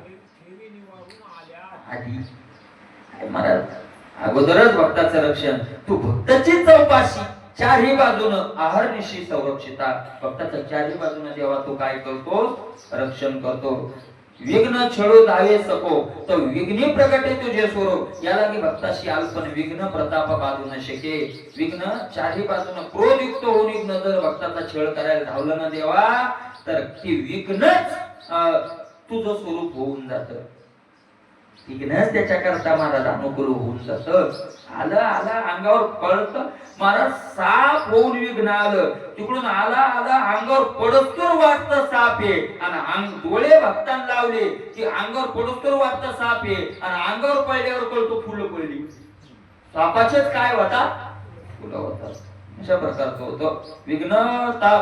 आधी महाराज अगोदरच भक्ताचं रक्षण तू भक्ताची चौपाशी चारही बाजूनं आहारनिशी संरक्षिता भक्ताच्या चारही बाजूनं देवा तू काय करतो रक्षण करतो. विघ्न छळू धावे सको तो विघ्नी प्रगटे तुझे स्वरूप याला की भक्ताशी अल्पन विघ्न प्रताप बाजू न शके विघ्न चारही बाजूनं क्रोधयुक्त होऊन विघ्न जर भक्ताचा छळ करायला धावलं ना देवा तर ती विघ्नच तुझं स्वरूप होऊन जात विघ्नच त्याच्याकरता महाराज अनुकूल होऊन जात. आला अंगावर पडत महाराज साप होऊन विघ्न आलं तिकडून आला अंगावर पडतोर वाटतं साप आहे आणि डोळे भक्तांना लावले की अंगावर पडतोर वाटतं साप आहे आणि अंगावर पडल्यावर कळतो फुलं पडली सापाचेच काय होता फुलं होतात. अशा प्रकारचं होतं. विघ्न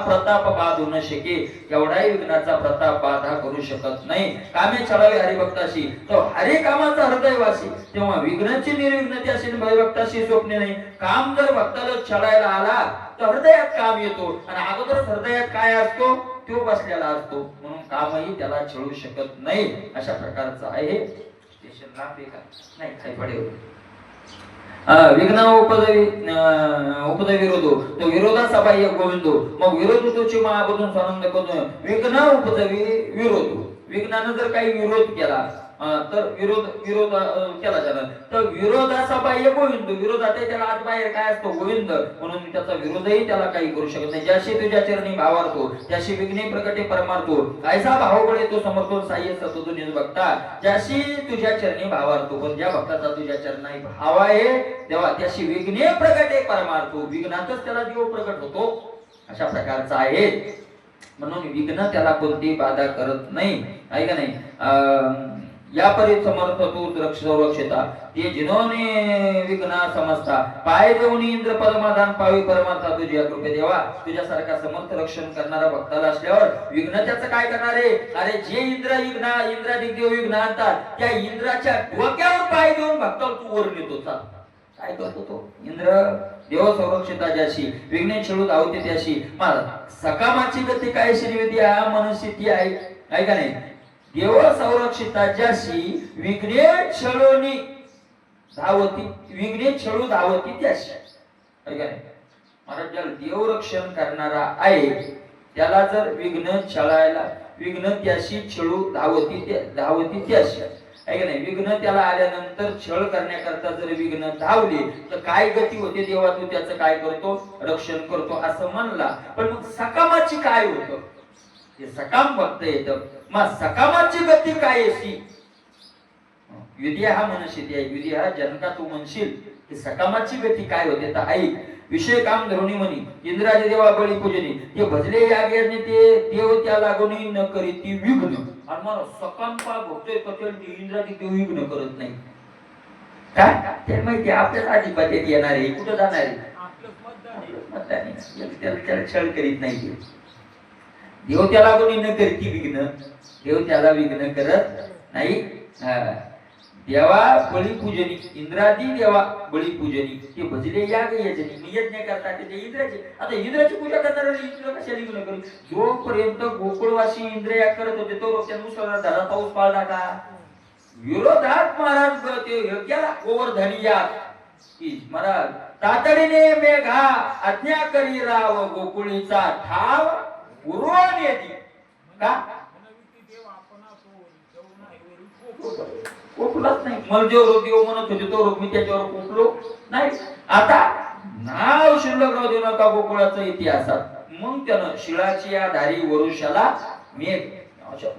प्रताप बाधू न शके एवढाही विघ्नाचा प्रताप बाधा करू शकत नाही. कामे छळावे हरिभक्ताशी तो हरि कामाचा हृदयवासी तेव्हा विघ्नाची निर्विघ्नते अशी भयभक्ताशी स्वप्ने नाही. काम जर भक्ताला छळायला आला तर हृदयात काम येतो आणि अगोदरच हृदयात काय असतो तो बसलेला असतो म्हणून कामही त्याला छळू शकत नाही. अशा प्रकारचं आहे. स्टेशन लागते का नाही काही पडेल विघ्न उपद विरोधो तो विरोधाचा बाह्य गोविंदो मग विरोध तोची महाबोधून स्वानंद करून विघ्न उपद विरोध विघ्नानं जर काही विरोध केला तर विरोध केला त्याला तर विरोधाचा बाह्य गोविंद विरोधात त्याला आत बाहेर काय असतो गोविंद म्हणून त्याचा विरोधही त्याला काही करू शकत नाही. ज्याशी तुझ्या चरणी भावार्थो त्याशी विघ्ने प्रकटे परमार्थो कायसा भाव बळे तो समर्थो साह्य सतो तू निजभक्ता ज्याशी तुझ्या चरणी भावार्थो पण ज्या भक्ताचा तुझ्या चरणी भाव आहे तेव्हा त्याशी विघ्ने प्रकटे परमार्थो विघ्नातच त्याला देव प्रकट होतो. अशा प्रकारचा आहे म्हणून विघ्न त्याला कोणती बाधा करत नाही आहे का नाही. या परी समर्थ तू संरक्षिता ते जिनोने विघ्ना समजता पाय देऊन इंद्र पदमाधान पावी परमार्था तुझ्या कृपे देवा तुझ्यासारखा समर्थ रक्षण करणारा भक्ताला असल्यावर विघ्न त्याचं काय करणार आहे. अरे जे इंद्रादिक देव विघ्न आणतात त्या इंद्राच्या डोक्यावर पाय देऊन भक्ताला तू वर नेतो चाल काय करतो तो इंद्र? देव संरक्षिता ज्याशी विघ्ने छळू धावते त्याशी. सकामाची गती काय श्रीविधी हा मनस्थिती आहे का नाही? देव संरक्षिता ज्याशी विघ्ने छळोनी धावती, विघ्ने छळू धावती त्याशी, आहे का नाही? महाराज ज्याला देव रक्षण करणारा आहे त्याला जर विघ्न छळायला, विघ्न त्याशी छळू धावती त्याशी, आहे का नाही? विघ्न त्याला आल्यानंतर छळ करण्याकरता जर विघ्न धावले तर काय गती होते? देवा तू त्याचं काय करतो? रक्षण करतो असं म्हणला. पण मग सकामाची काय होतं? हे सकाम बघता येतं. मग सकामाची गती काय अशी? विधी हा मनस्थिती आहे. विधी हा जनका तू म्हणशील की सकामाची गती काय होते तर आई विषय काम धरुणी म्हणी इंद्राचे देवा बळी पूजनी ते भजले याग्याने ते देव त्या लागून न करी ती विघ्न. आणि मला सकाम पा भोगतोय कचल ते इंद्राची देव विघ्न करत नाही. काय ते माहिती आपल्याला अधिपत्यात येणार आहे, कुठं जाणार आहे? त्याला छळ करीत नाही. देव त्याला लागून न करती विघ्न, देव त्याला विघ्न करत नाही. देवा बळी पूजनी इंद्रादी देवा बळी पूजनी ते भजले याग यजनी यज्ञ करतात ते इंद्राचे. आता इंद्राची पूजा करणारे इंद्र कशाला विघ्न करू? जोपर्यंत गोकुळवासी इंद्र या करत होते तो मुसळधार धरा पाऊस पाळला का? विरोधात महाराज ते यज्ञाला गोवर्धनी याग की महाराज तातडीने मेघा आज्ञा करी राव गोकुळीचा ठाव पुरवून येती का? कोपलाच नाही. मला जो रोग देव म्हणत होते तो रोग मी त्याच्यावर कोपलो नाही. आता नाव शिल्लक राहू देऊ नका गोकुळाचा इतिहासात. मग त्यानं शिळाची या धारी वरुषाला मेघ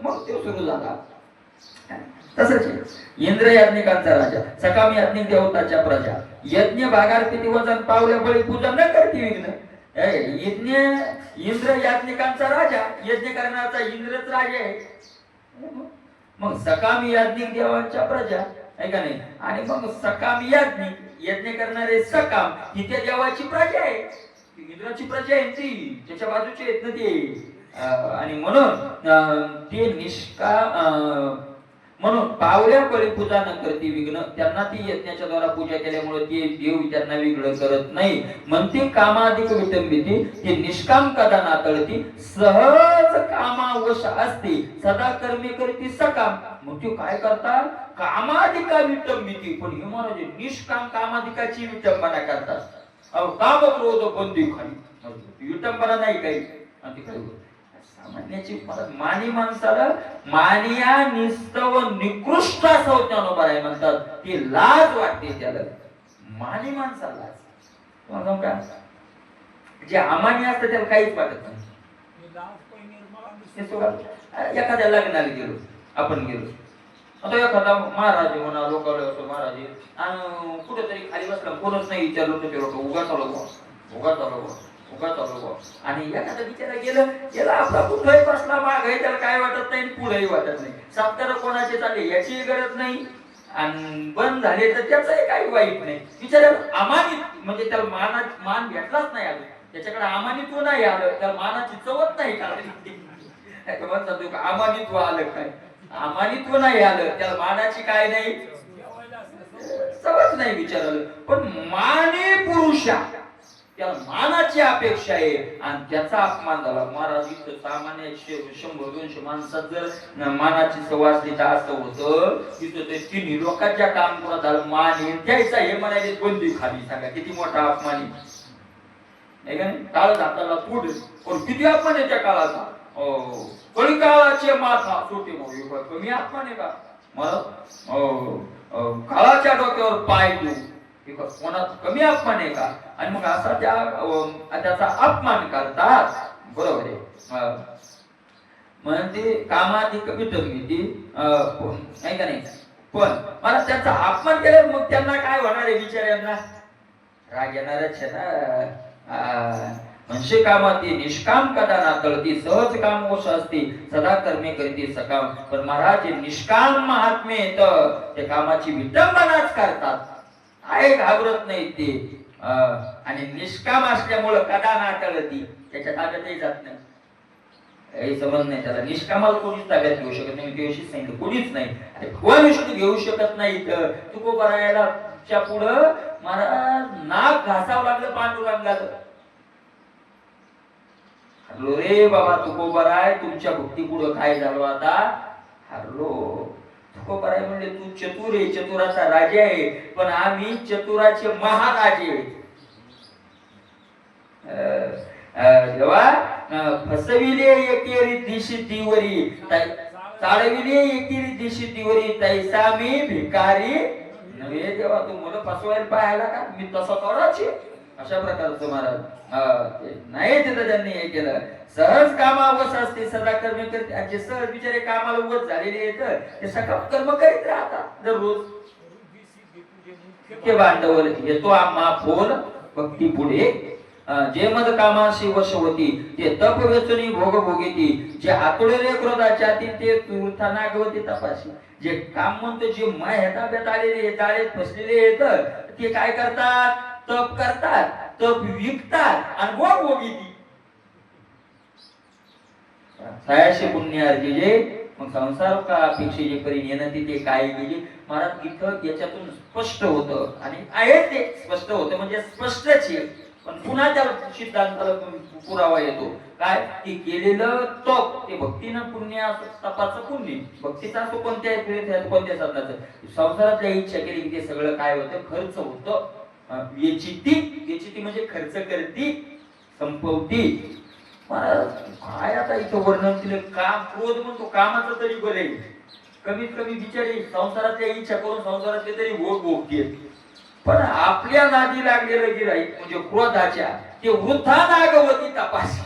मग ते सुरू झाला. तसंच इंद्र याज्ञिकांचा राजा सकाम याज्ञिक देवताच्या प्रजा यज्ञ भागार किती वजन पावल्या बळी पूजा न करती विघ्न. यज्ञ इंद्र याज्ञिकांचा राजा यज्ञ करण्याचा इंद्रच राजा आहे. मग सकामी याज्ञिक देवांच्या प्रजा आहे का नाही? आणि मग सकामी याज्ञिक यज्ञ करणारे सकाम ही त्या देवाची प्रजा आहे, इंद्राची प्रजा आहे ती, त्याच्या बाजूची आहेत ना ते. आणि म्हणून ते म्हणून पावल्या बळी पूजा न करती विघ्न. त्यांना ती यज्ञाच्या द्वारा पूजा केल्यामुळे ते देव त्यांना विघ्न करत नाही. म्हणते कामाधिक विटंबिती ते निष्काम कदा नातळती सहज कामावश असते सदा कर्मे करती सकाम. मग ते काय करतात? कामाधिका विटंबिती. पण हे महाराज निष्काम कामाधिकाची विटंबना करतात. काम क्रोध बंदी खाली विटंबना नाही काही. आणि ते काय सामान्याची मानी माणसाला मानिया निस्तव निकृष्ट संज्ञान बराय म्हणतात. ती लाज वाटते त्याला मानी माणसाला. का जे अमानी असतं त्याला काहीच वाटत नाही. एखाद्या लग्नाला गेलो आपण गेलो आता एखादा महाराज म्हणा लोकांना असो महाराज आणि कुठेतरी खाली बसला कोणच नाही विचारलं तर ते लोक उगा चालू आणि एखादा बिचारा गेला आपला कुठलाही बसला माग आहे त्याला काय वाटत नाही पुढेही वाटत नाही. सत्कार कोणाचे चालले याची गरज नाही आणि बंद झाले तर त्याचंही काही वाईट नाही. बिचाऱ्याला अमानित म्हणजे त्याला मान भेटलाच नाही आलं, त्याच्याकडे अमानित्व नाही आलं, त्याला मानाची चवच नाही म्हणतात अमानित्व आलं काय? अमानित्व नाही आलं त्याला मानाची काय नाही चवच नाही विचारलं. पण माने पुरुषा त्याला मानाची अपेक्षा आहे आणि त्याचा अपमान झाला. महाराज इथं सामान्य 100-200 माणसात जर मानाची सवासनी तर असं होतं तिथं ते तिन्ही लोकांच्या काम करत झालं मान द्यायचा हे म्हणाले बंदी खाली. सांगा किती मोठा अपमान आहे. काळ घाताला पुढे पण किती अपमान आहे त्या काळाचा. कळी काळाचे माथा छोटे मोठे कमी अपमान आहे का? मला काळाच्या डोक्यावर पाय देऊ कोणाचा कमी अपमान आहे का? आणि मग असा त्याचा अपमान करतात. बरोबर आहे. म्हणजे कामाधिक विटंबिती नाही का नाही. पण मला त्यांचा अपमान केला मग त्यांना काय होणार आहे बिचाऱ्यांना? राग येणारच आहे ना. म्हणजे कामाती निष्काम कदा नातळती सहज काम वश असते सदा कर्मे करते सकाम. पण महाराज निष्काम महात्मे ते कामाची विटंबनाच करतात, आहे घाबरत नाही ते. आणि निष्काम असल्यामुळं कदा नाटळती त्याच्या ताब्यातही जात नाही. काही संबंध नाही त्याला. निष्कामाला कोणीच ताब्यात घेऊ शकत नाही. मी दिवशी सांगितलं कोणीच नाही. अरे भगवान विष्णू घेऊ शकत नाही. तर तुकोबारायाच्या पुढं मला नाक घासावं लागलं पांडुरंगाचं. हरलो रे बाबा तुकोबाराय, तुमच्या भक्ती पुढं काय झालं आता? हरलो. तुकोबाराय म्हणले तू चतुर आहे, चतुराचा राजा आहे, पण आम्ही चतुराचे महाराजे. देवा फसविले एकेरी दिशी दिवरी, चाळविले एकेरी दिशी दिवरी, तैसा मी भिकारी नव्हे. देवा तू मला फसवायला पाहायला का? मी तसा थोडाच आहे. अशा प्रकारचं महाराज नाही तिथं त्यांनी हे केलं. सहज कामावश असते सदा कर्म करते. आणि जे सहज बिचारे कामाला उगत झालेले आहेत ते सकाळ कर्म करीत राहतात दररोज. ते भांडवल येतो आम्हा फोल भक्ती पुढे. जे मद कामाशी वश होती, ते तप वेचुनी भोग भोगीती, जे आतुरले क्रोधाच्या ते तीर्थानागवती तपाशी. जे काम म्हणतो जे माय ताब्यात आलेले जाळेत फसलेले आहेत ते काय करतात? तप करतात, तप विकतात आणि भोग भोगीती. सायाशे पुण्य अर्जिले. मग संसार का अपेक्षा जे करी येणं ते काय गेली महाराज. इथं याच्यातून स्पष्ट होतं आणि आहे ते स्पष्ट होतं म्हणजे स्पष्टच आहे. पण पुन्हा त्या सिद्धांताला पुरावा येतो काय की केलेलं तप ते भक्तीनं पुण्य असं, तपाचं पुण्य भक्तीचा असो कोणत्या साधनाचं. संसारातल्या इच्छा केली की ते सगळं काय होतं? खर्च होतं. वेचिती म्हणजे खर्च करती, संपवती. महाराज काय आता इथं वर्णन केलं? काम क्रोध म्हणतो कामाचं तरी बरे. कमीत कमी बिचारी संसारातल्या इच्छा करून संसारातले तरी भोग भोगते. पण आपल्या नादी लागलेलं गिराईक म्हणजे क्रोधाच्या ते वृद्धा नागवती तपास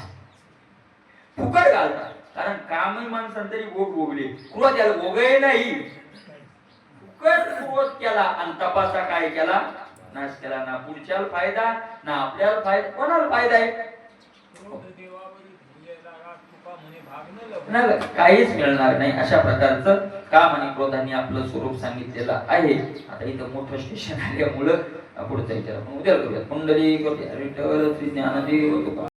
फुकट घालतात. कारण कामही माणसानं तरी भोग भोगले, क्रोध याला भोगही नाही. फुकट क्रोध केला आणि तपासा काय केला? नाश केला. ना पुढच्याला फायदा ना आपल्याला फायदा. कोणाला फायदा आहे? काहीच मिळणार नाही. अशा प्रकारचं काम आणि क्रोधाने आपलं स्वरूप सांगितलेलं आहे. आता इथं मोठं स्टेशन आल्यामुळं पुढचा विचार आपण उद्या करूया. कुंडली विठ्ठल श्री ज्ञानदेव